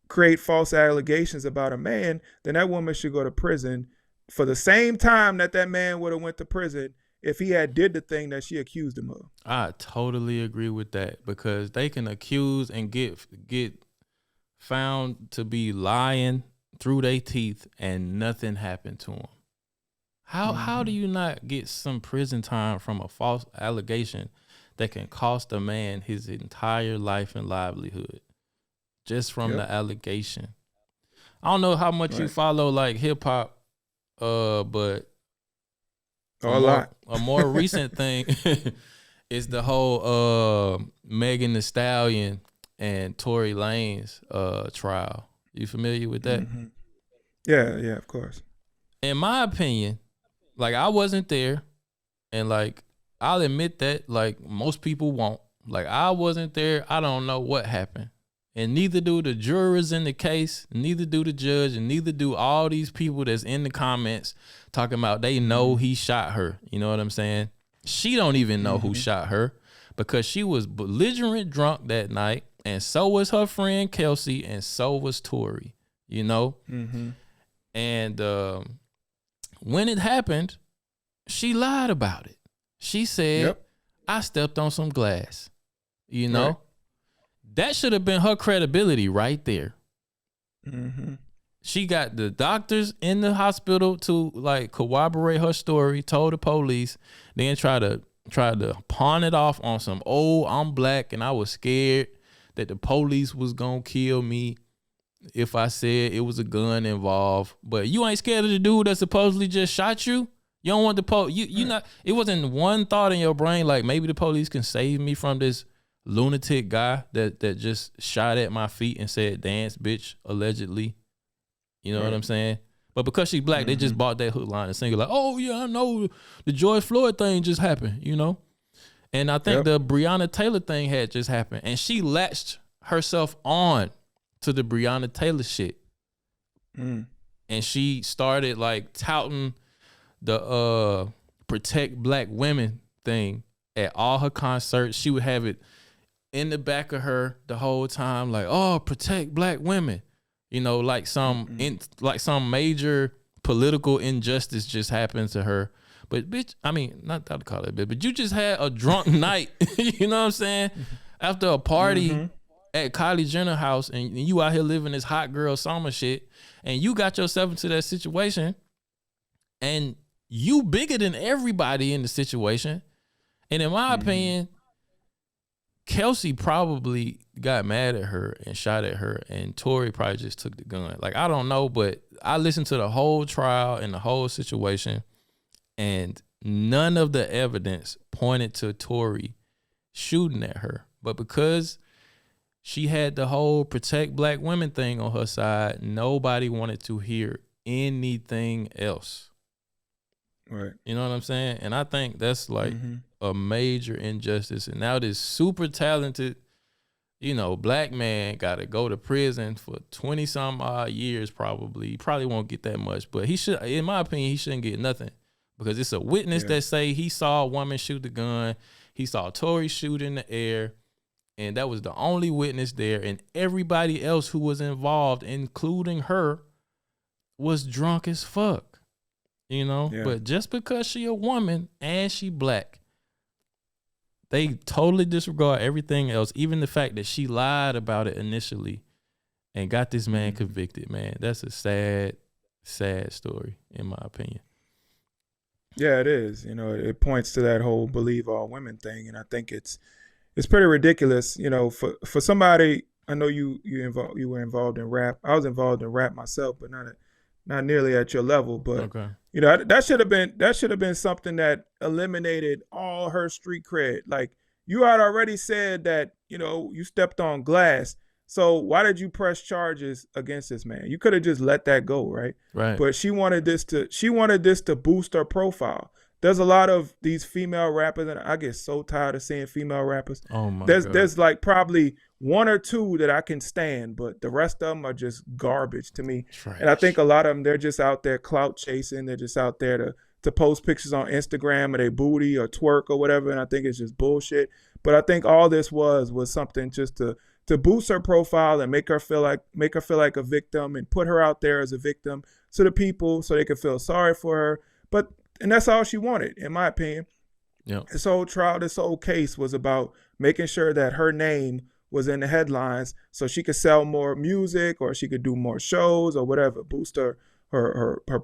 create false allegations about a man, then that woman should go to prison for the same time that man would have went to prison if he had did the thing that she accused him of. I totally agree with that, because they can accuse and get found to be lying through their teeth and nothing happened to them. How do you not get some prison time from a false allegation that can cost a man his entire life and livelihood just from the allegation? I don't know how much you follow like hip hop, but a more recent thing is the whole Megan Thee Stallion and Tory Lanez trial. You familiar with that? Mm-hmm. Yeah, of course. In my opinion, like, I wasn't there, and like, I'll admit that, like, most people won't. Like, I wasn't there. I don't know what happened. And neither do the jurors in the case, neither do the judge, and neither do all these people that's in the comments talking about they know he shot her. You know what I'm saying? She don't even know who shot her, because she was belligerent drunk that night, and so was her friend Kelsey, and so was Tory, And when it happened, she lied about it. She said, I stepped on some glass, Right. That should have been her credibility right there. Mm-hmm. She got the doctors in the hospital to like corroborate her story, told the police, then tried to pawn it off on some, I'm black and I was scared that the police was gonna kill me if I said it was a gun involved. But you ain't scared of the dude that supposedly just shot you? You don't want the you not, it wasn't one thought in your brain like, maybe the police can save me from this lunatic guy that just shot at my feet and said, dance, bitch, allegedly. You know what I'm saying? But because she's black, they just bought that hook, line, and single, like, oh yeah, I know the George Floyd thing just happened, And I think the Breonna Taylor thing had just happened, and she latched herself on to the Breonna Taylor shit. And she started like touting the protect black women thing at all her concerts. She would have it in the back of her the whole time, like, protect black women. Like some major political injustice just happened to her. But bitch, I mean, not that to call it bitch, but you just had a drunk night, you know what I'm saying? After a party at Kylie Jenner house, and you out here living this hot girl summer shit, and you got yourself into that situation, and you bigger than everybody in the situation. And in my opinion, Kelsey probably got mad at her and shot at her, and Tory probably just took the gun. Like, I don't know, but I listened to the whole trial and the whole situation, and none of the evidence pointed to Tory shooting at her. But because she had the whole protect black women thing on her side, nobody wanted to hear anything else. Right. You know what I'm saying? And I think that's like a major injustice. And now this super talented, black man got to go to prison for 20 some odd years probably. He probably won't get that much, but he should, in my opinion, he shouldn't get nothing because it's a witness that say he saw a woman shoot the gun. He saw Tory shoot in the air, and that was the only witness there. And everybody else who was involved, including her, was drunk as fuck. But just because she a woman and she black, they totally disregard everything else, even the fact that she lied about it initially and got this man convicted, man. That's a sad, sad story, in my opinion. Yeah, it is. It points to that whole believe all women thing, and I think it's pretty ridiculous. For somebody, I know you were involved in rap. I was involved in rap myself, but not nearly at your level. But that should have been something that eliminated all her street cred. Like, you had already said that you stepped on glass. So why did you press charges against this man? You could have just let that go, right? Right. But she wanted this to boost her profile. There's a lot of these female rappers, and I get so tired of seeing female rappers. Oh my God. There's like probably one or two that I can stand, but the rest of them are just garbage to me. Trash. And I think a lot of them, they're just out there clout chasing. They're just out there to post pictures on Instagram of their booty or twerk or whatever. And I think it's just bullshit. But I think all this was something just to boost her profile and make her feel like a victim and put her out there as a victim to the people so they could feel sorry for her. And that's all she wanted, in my opinion. Yeah. This whole trial, this whole case was about making sure that her name was in the headlines so she could sell more music or she could do more shows or whatever, boost her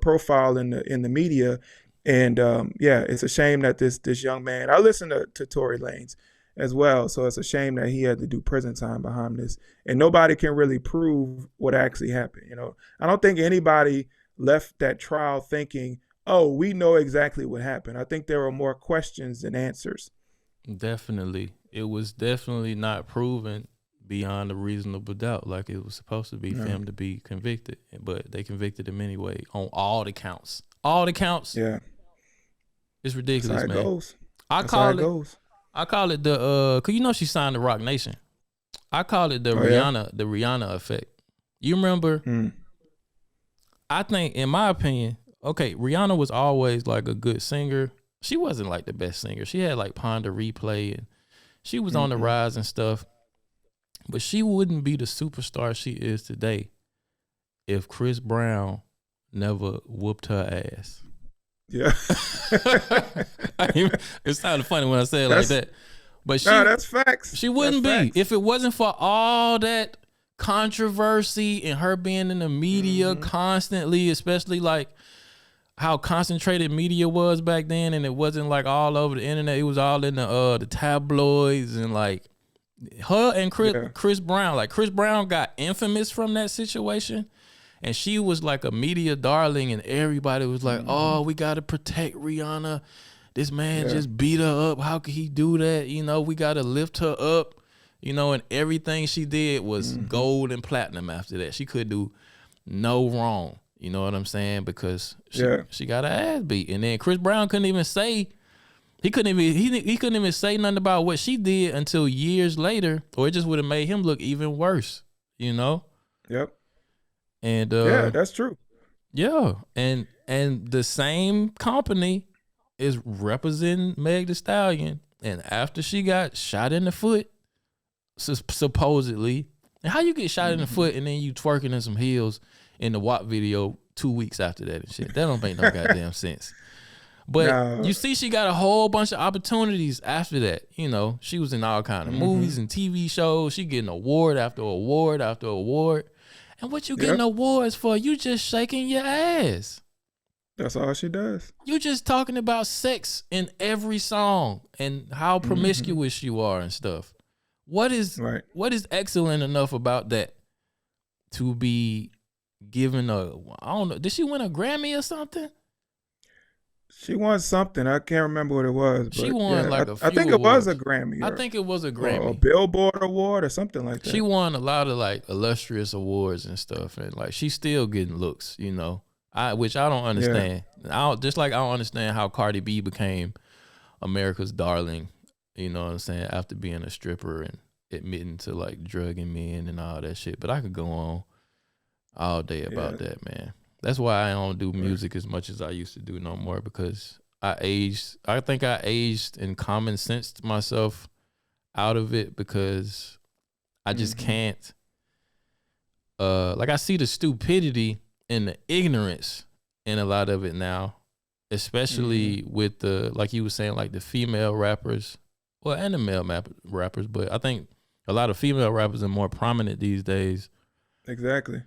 profile in the media. And it's a shame that this young man, I listened to Tory Lanez as well, so it's a shame that he had to do prison time behind this. And nobody can really prove what actually happened. I don't think anybody left that trial thinking, oh, we know exactly what happened. I think there were more questions than answers. Definitely. It was definitely not proven beyond a reasonable doubt like it was supposed to be for him to be convicted. But they convicted him anyway on all the counts. All the counts. Yeah. It's ridiculous, That's how it man. goes. That's how it goes. I call it the cause she signed to Rock Nation. I call it the Rihanna effect. You remember? I think, in my opinion, okay, Rihanna was always like a good singer. She wasn't like the best singer. She had like Ponder Replay and she was on the rise and stuff. But she wouldn't be the superstar she is today if Chris Brown never whooped her ass. Yeah. It sounded funny when I said it like that. But that's facts. She wouldn't be if it wasn't for all that controversy and her being in the media constantly, especially like how concentrated media was back then, and it wasn't like all over the internet. It was all in the tabloids, and like her and Chris Brown. Like, Chris Brown got infamous from that situation, and she was like a media darling, and everybody was like, "Oh, we gotta protect Rihanna. This man just beat her up. How could he do that? We gotta lift her up." And everything she did was gold and platinum after that. She could do no wrong. You know what I'm saying? Because she got her ass beat. And then Chris Brown couldn't even say nothing about what she did until years later, or it just would have made him look even worse, Yep. And that's true. Yeah. And the same company is representing Meg Thee Stallion. And after she got shot in the foot, supposedly, and how you get shot in the foot and then you twerking in some heels in the WAP video 2 weeks after that and shit. That don't make no goddamn sense. But you see, she got a whole bunch of opportunities after that. She was in all kind of movies and TV shows. She getting award after award after award. And what you getting awards for? You just shaking your ass. That's all she does. You just talking about sex in every song and how promiscuous you are and stuff. What is excellent enough about that to be given I don't know, did she win a Grammy or something? She won something. I can't remember what it was. But she won like a few I think it was a Grammy. I think it was a Grammy. Or a Billboard award or something like that. She won a lot of like illustrious awards and stuff. And like, she's still getting looks, which I don't understand. Just like I don't understand how Cardi B became America's darling. You know what I'm saying? After being a stripper and admitting to like drugging men and all that shit. But I could go on all day about that, man. That's why I don't do music as much as I used to do no more, because I think I aged and common sensed myself out of it, because I just can't. Like, I see the stupidity and the ignorance in a lot of it now, especially with the, like you were saying, like the female rappers, well, and the male rappers, but I think a lot of female rappers are more prominent these days. Exactly.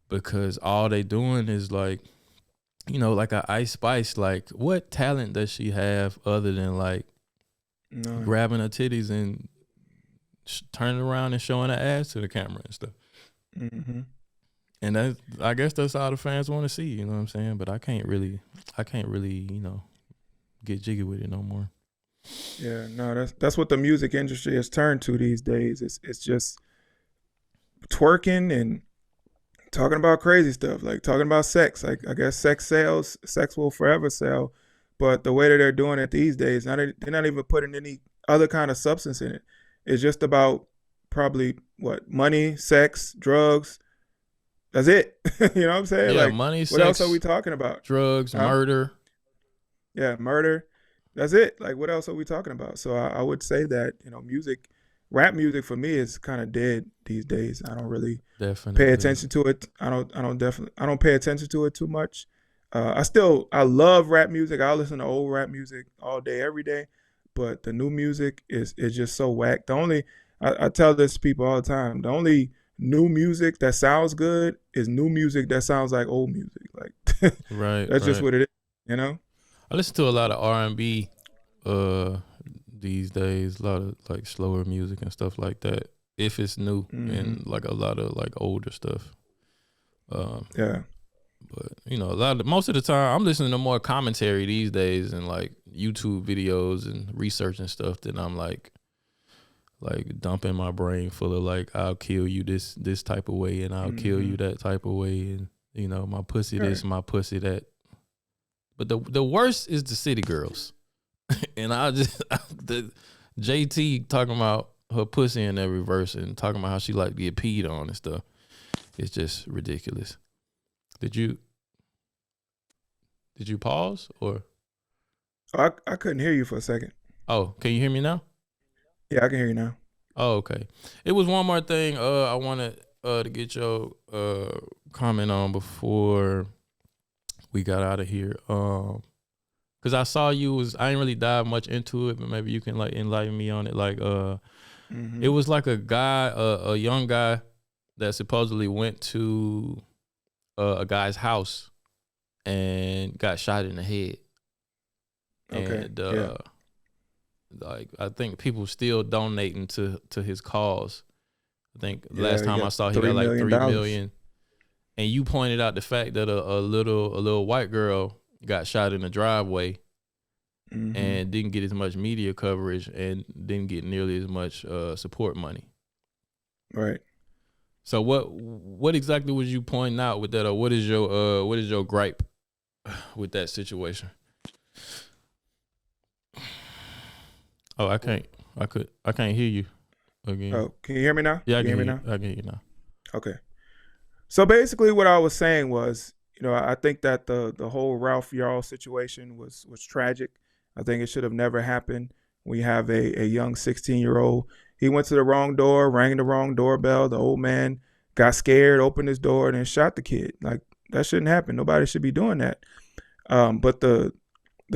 Because all they doing is like, you know, like a Ice Spice, like what talent does she have other than like grabbing her titties and turning around and showing her ass to the camera and stuff? And I guess that's all the fans want to see, you know what I'm saying? But I can't really, you know, get jiggy with it no more. Yeah, no, that's what the music industry has turned to these days. It's just twerking and talking about crazy stuff, like talking about sex. Like, I guess sex sells, sex will forever sell, but the way that they're doing it these days, they're not even putting any other kind of substance in it. It's just about probably money, sex, drugs. That's it. You know what I'm saying? Yeah, like, money, what sex, else are we talking about? Drugs, murder. Yeah, murder. That's it. Like, what else are we talking about? So I would say that, you know, rap music for me is kind of dead these days. I don't really pay attention to it. I don't pay attention to it too much. I love rap music. I listen to old rap music all day, every day. But the new music is just so whack. I tell this to people all the time, the only new music that sounds good is new music that sounds like old music. Like, that's just what it is, you know? I listen to a lot of R&B these days, a lot of like slower music and stuff like that, if it's new, and like a lot of like older stuff. But you know, most of the time I'm listening to more commentary these days and like YouTube videos and research and stuff than I'm like dumping my brain full of like, I'll kill you this type of way and I'll kill you that type of way, and you know, my pussy this, my pussy that. But the worst is the city girls. And the JT talking about her pussy in every verse and talking about how she like to get peed on and stuff. It's just ridiculous. Did you pause or? I couldn't hear you for a second. Oh, can you hear me now? Yeah, I can hear you now. Oh, okay. It was one more thing I wanted to get your comment on before we got out of here. Cause I saw I didn't really dive much into it, but maybe you can like enlighten me on it. Like, it was like a young guy that supposedly went to a guy's house and got shot in the head. Okay. And like, I think people still donating to his cause. I think last time I saw he got like $3 million. And you pointed out the fact that a little white girl got shot in the driveway and didn't get as much media coverage and didn't get nearly as much support money. Right. So what exactly was you pointing out with that, or what is your gripe with that situation? Oh, I can't hear you again. Oh, can you hear me now? Yeah, I can hear you now. I can hear you now. Okay. So basically what I was saying was, you know, I think that the whole Ralph Yarl situation was tragic. I think it should have never happened. We have a young 16-year-old. He went to the wrong door, rang the wrong doorbell. The old man got scared, opened his door, and then shot the kid. Like, that shouldn't happen. Nobody should be doing that. But the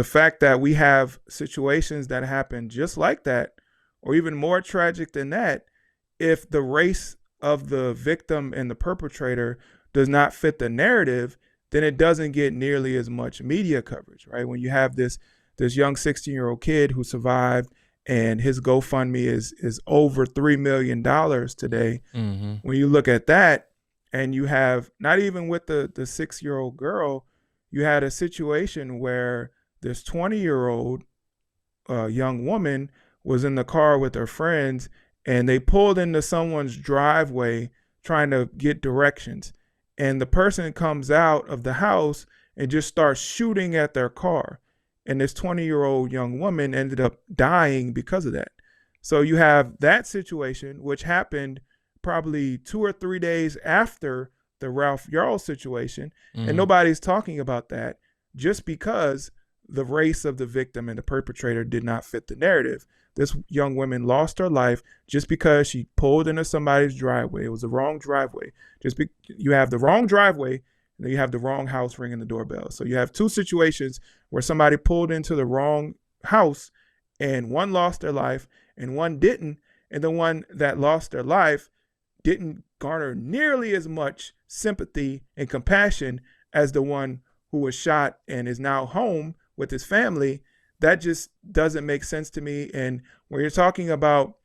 fact that we have situations that happen just like that, or even more tragic than that, if the race of the victim and the perpetrator does not fit the narrative, then it doesn't get nearly as much media coverage, right? When you have this young 16-year-old kid who survived and his GoFundMe is over $3 million today. When you look at that, and you have, not even with the 6-year-old girl, you had a situation where this 20-year-old young woman was in the car with her friends, and they pulled into someone's driveway trying to get directions. And the person comes out of the house and just start shooting at their car. And this 20-year-old young woman ended up dying because of that. So you have that situation, which happened probably 2 or 3 days after the Ralph Yarl situation. And nobody's talking about that just because the race of the victim and the perpetrator did not fit the narrative. This young woman lost her life just because she pulled into somebody's driveway. It was the wrong driveway. You have the wrong driveway, and then you have the wrong house ringing the doorbell. So you have two situations where somebody pulled into the wrong house, and one lost their life and one didn't. And the one that lost their life didn't garner nearly as much sympathy and compassion as the one who was shot and is now home with his family. That just doesn't make sense to me. And when you're talking about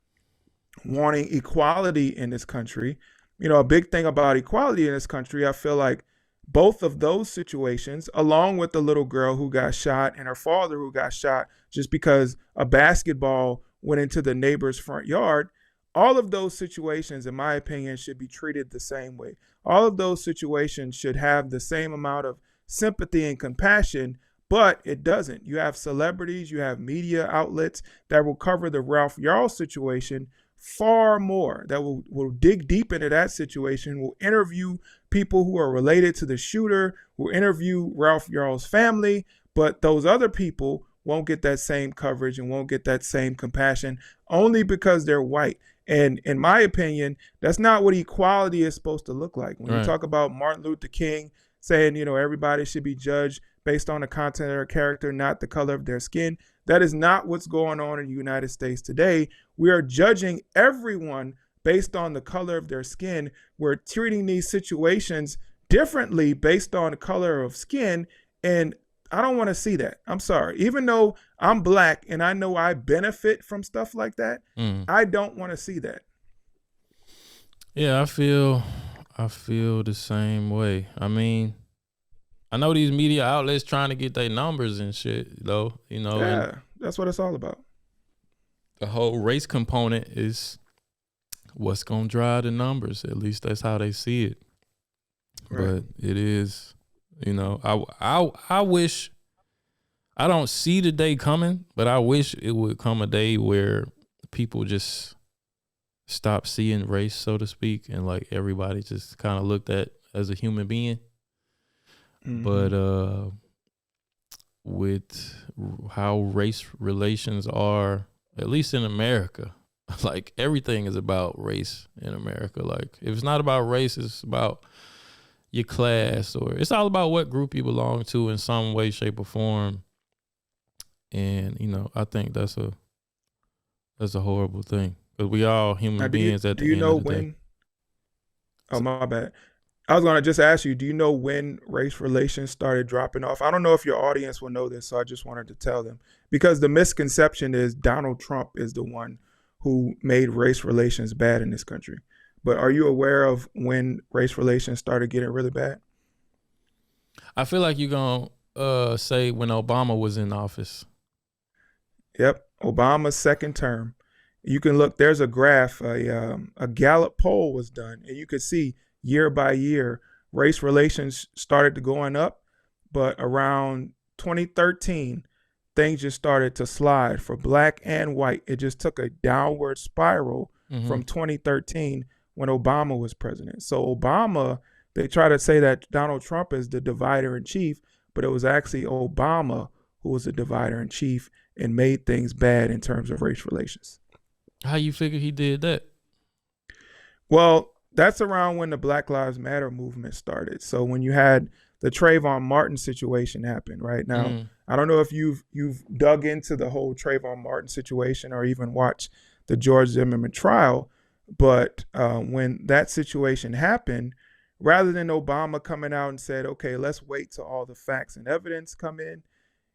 wanting equality in this country, a big thing about equality in this country, I feel like both of those situations, along with the little girl who got shot and her father who got shot just because a basketball went into the neighbor's front yard, all of those situations, in my opinion, should be treated the same way. All of those situations should have the same amount of sympathy and compassion, but it doesn't. You have celebrities, you have media outlets that will cover the Ralph Yarl situation far more, that will dig deep into that situation, will interview people who are related to the shooter, will interview Ralph Yarl's family, but those other people won't get that same coverage and won't get that same compassion only because they're white. And in my opinion, that's not what equality is supposed to look like. When you talk about Martin Luther King saying, everybody should be judged based on the content of their character, not the color of their skin, that is not what's going on in the United States today. We are judging everyone based on the color of their skin. We're treating these situations differently based on the color of skin. And I don't want to see that. I'm sorry. Even though I'm black and I know I benefit from stuff like that, I don't want to see that. Yeah, I feel the same way. I mean, I know these media outlets trying to get their numbers and shit, though. Yeah, that's what it's all about. The whole race component is what's gonna drive the numbers. At least that's how they see it. Right. But it is, I wish, I don't see the day coming, but I wish it would come a day where people just stop seeing race, so to speak, and like everybody just kind of looked at as a human being. But with how race relations are, at least in America, like everything is about race in America. Like if it's not about race, it's about your class, or it's all about what group you belong to in some way, shape, or form. And I think that's a horrible thing, because we all human beings at the end of the day. Oh, my bad. I was going to just ask you, do you know when race relations started dropping off? I don't know if your audience will know this, so I just wanted to tell them. Because the misconception is Donald Trump is the one who made race relations bad in this country. But are you aware of when race relations started getting really bad? I feel like you're going to say when Obama was in office. Yep, Obama's second term. You can look, there's a graph, a Gallup poll was done, and you could see year by year, race relations started to going up, but around 2013, things just started to slide for black and white. It just took a downward spiral from 2013 when Obama was president. So Obama, they try to say that Donald Trump is the divider in chief, but it was actually Obama who was the divider in chief and made things bad in terms of race relations. How you figure he did that? Well, that's around when the Black Lives Matter movement started. So when you had the Trayvon Martin situation happen, right? Now, I don't know if you've dug into the whole Trayvon Martin situation or even watched the George Zimmerman trial, but when that situation happened, rather than Obama coming out and said, okay, let's wait till all the facts and evidence come in,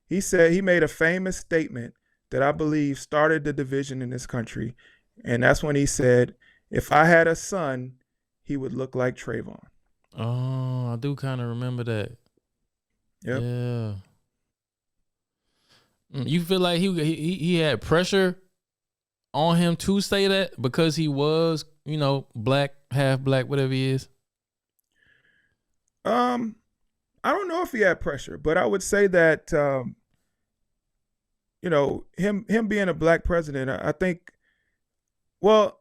he made a famous statement that I believe started the division in this country. And that's when he said, if I had a son, he would look like Trayvon. Oh, I do kind of remember that. Yep. Yeah. You feel like he had pressure on him to say that because he was, black, half black, whatever he is? I don't know if he had pressure, but I would say that him being a black president, I think. Well,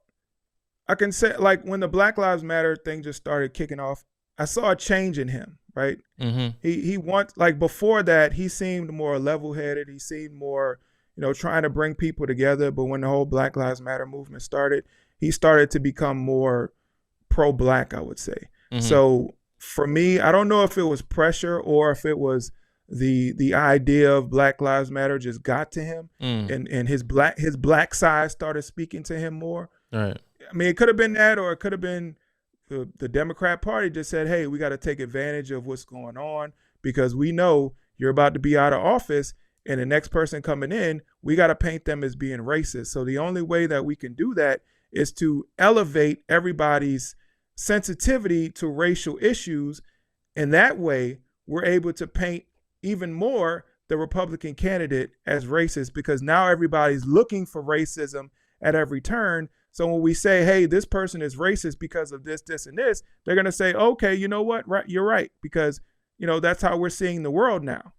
I can say like when the Black Lives Matter thing just started kicking off, I saw a change in him. Right. Mm-hmm. He wants like before that he seemed more level headed. He seemed more trying to bring people together. But when the whole Black Lives Matter movement started, he started to become more pro-black, I would say. Mm-hmm. So for me, I don't know if it was pressure or if it was the idea of Black Lives Matter just got to him, and his black side started speaking to him more. Right. I mean, it could have been that, or it could have been the Democrat Party just said, hey, we got to take advantage of what's going on because we know you're about to be out of office and the next person coming in, we got to paint them as being racist. So the only way that we can do that is to elevate everybody's sensitivity to racial issues. And that way we're able to paint even more the Republican candidate as racist because now everybody's looking for racism at every turn. So when we say, hey, this person is racist because of this, this, and this, they're going to say, okay, you know what? Right, you're right. Because, that's how we're seeing the world now.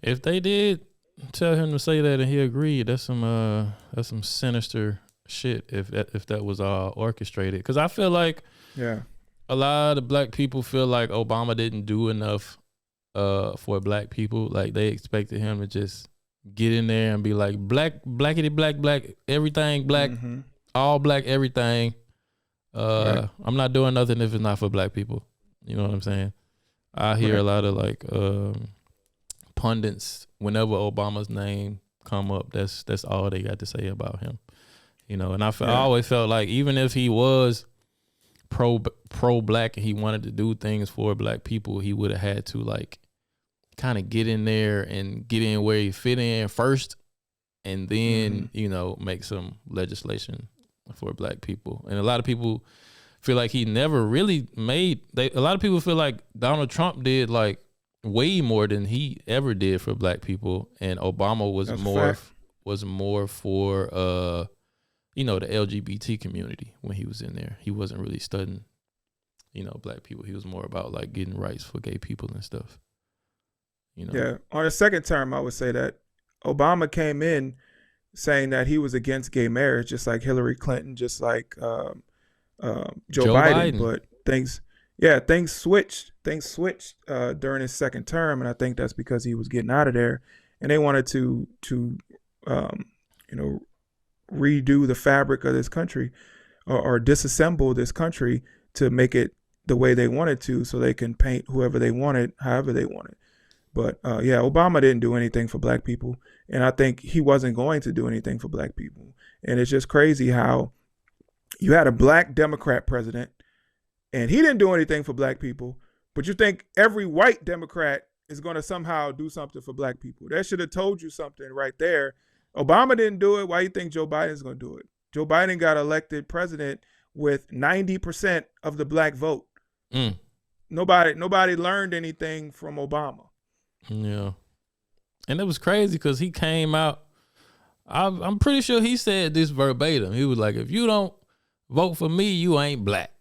If they did tell him to say that and he agreed, that's some sinister shit if that was all orchestrated. Because I feel like a lot of black people feel like Obama didn't do enough for black people. Like they expected him to just get in there and be like blackity black, everything black, all black, everything. Right. I'm not doing nothing if it's not for black people. You know what I'm saying? I hear a lot of like pundits whenever Obama's name come up. That's all they got to say about him. And I always felt like even if he was pro black and he wanted to do things for black people, he would have had to like kind of get in there and get in where he fit in first and then make some legislation for black people. And a lot of people feel like he never really a lot of people feel like Donald Trump did like way more than he ever did for black people, and Obama was more for the LGBT community when he was in there. He wasn't really studying black people. He was more about like getting rights for gay people and stuff. Yeah. On the second term, I would say that Obama came in saying that he was against gay marriage, just like Hillary Clinton, just like Joe Biden. But things switched. Things switched during his second term, and I think that's because he was getting out of there, and they wanted to redo the fabric of this country, or disassemble this country to make it the way they wanted to, so they can paint whoever they wanted, however they wanted. But Obama didn't do anything for black people, and I think he wasn't going to do anything for black people. And it's just crazy how you had a black Democrat president, and he didn't do anything for black people, but you think every white Democrat is going to somehow do something for black people. That should have told you something right there. Obama didn't do it. Why do you think Joe Biden's going to do it? Joe Biden got elected president with 90% of the black vote. Nobody learned anything from Obama. Yeah. And it was crazy because he came out, I'm pretty sure he said this verbatim. He was like, if you don't vote for me, you ain't black.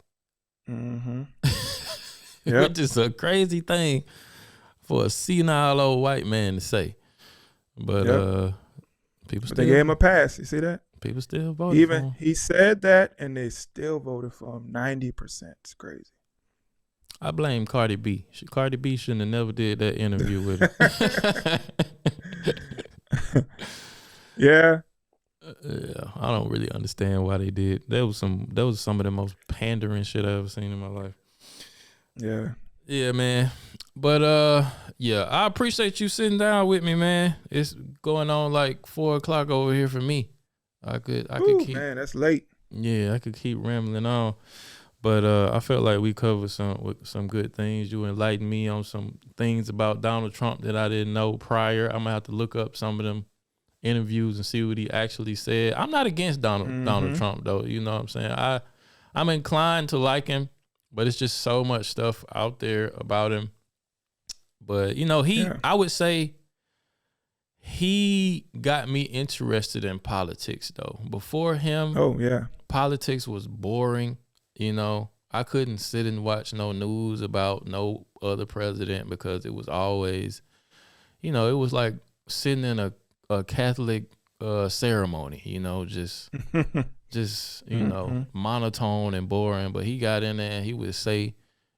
Which is a crazy thing for a senile old white man to say. But they gave him a pass. You see that? People still voted for him. He said that, and they still voted for him 90%. It's crazy. I blame Cardi B. Cardi B shouldn't have never did that interview with him. Yeah. I don't really understand why they did. That was some of the most pandering shit I ever seen in my life. Yeah. Yeah, man. But I appreciate you sitting down with me, man. It's going on like 4:00 over here for me. I could keep, man, that's late. Yeah, I could keep rambling on. But I felt like we covered some good things. You enlightened me on some things about Donald Trump that I didn't know prior. I'm gonna have to look up some of them interviews and see what he actually said. I'm not against Donald Trump though. You know what I'm saying? I'm inclined to like him, but it's just so much stuff out there about him. But I would say he got me interested in politics though. Before him, politics was boring. I couldn't sit and watch no news about no other president because it was always, it was like sitting in a Catholic ceremony, just monotone and boring. But he got in there and he would say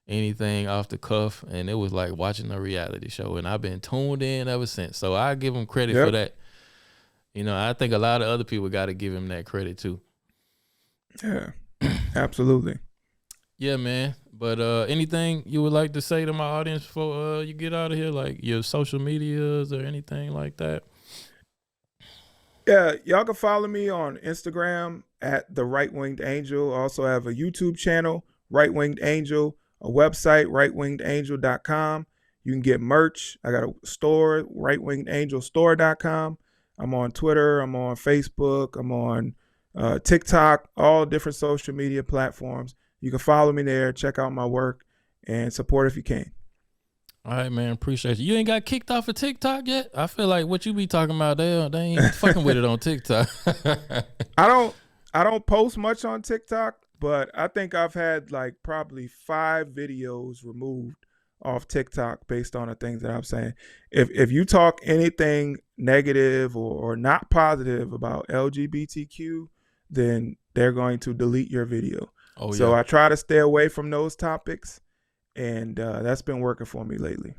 anything off the cuff, and it was like watching a reality show. And I've been tuned in ever since. So I give him credit for that. I think a lot of other people got to give him that credit too. Yeah, absolutely. Yeah, man. But anything you would like to say to my audience before you get out of here, like your social medias or anything like that? Yeah, y'all can follow me on Instagram at The Right Winged Angel. I also have a YouTube channel, Right Winged Angel, a website, rightwingedangel.com. You can get merch. I got a store, rightwingedangelstore.com. I'm on Twitter. I'm on Facebook. I'm on TikTok, all different social media platforms. You can follow me there, check out my work, and support if you can. All right, man. Appreciate you. You ain't got kicked off of TikTok yet? I feel like what you be talking about, they ain't fucking with it on TikTok. I don't post much on TikTok, but I think I've had like probably 5 videos removed off TikTok based on the things that I'm saying. If you talk anything negative or not positive about LGBTQ, then they're going to delete your video. Oh, so yeah. I try to stay away from those topics, and that's been working for me lately.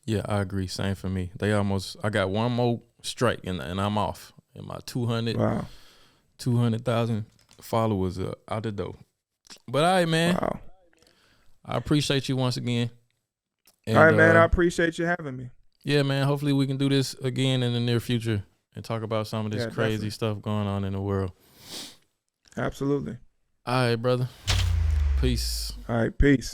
Yeah, I agree. Same for me. I got one more strike and I'm off. And my 200,000 followers are out the door. But all right, man. Wow. I appreciate you once again. And, all right, man. I appreciate you having me. Yeah, man. Hopefully we can do this again in the near future and talk about some of this crazy definitely. stuff going on in the world. Absolutely. All right, brother. Peace. All right, peace.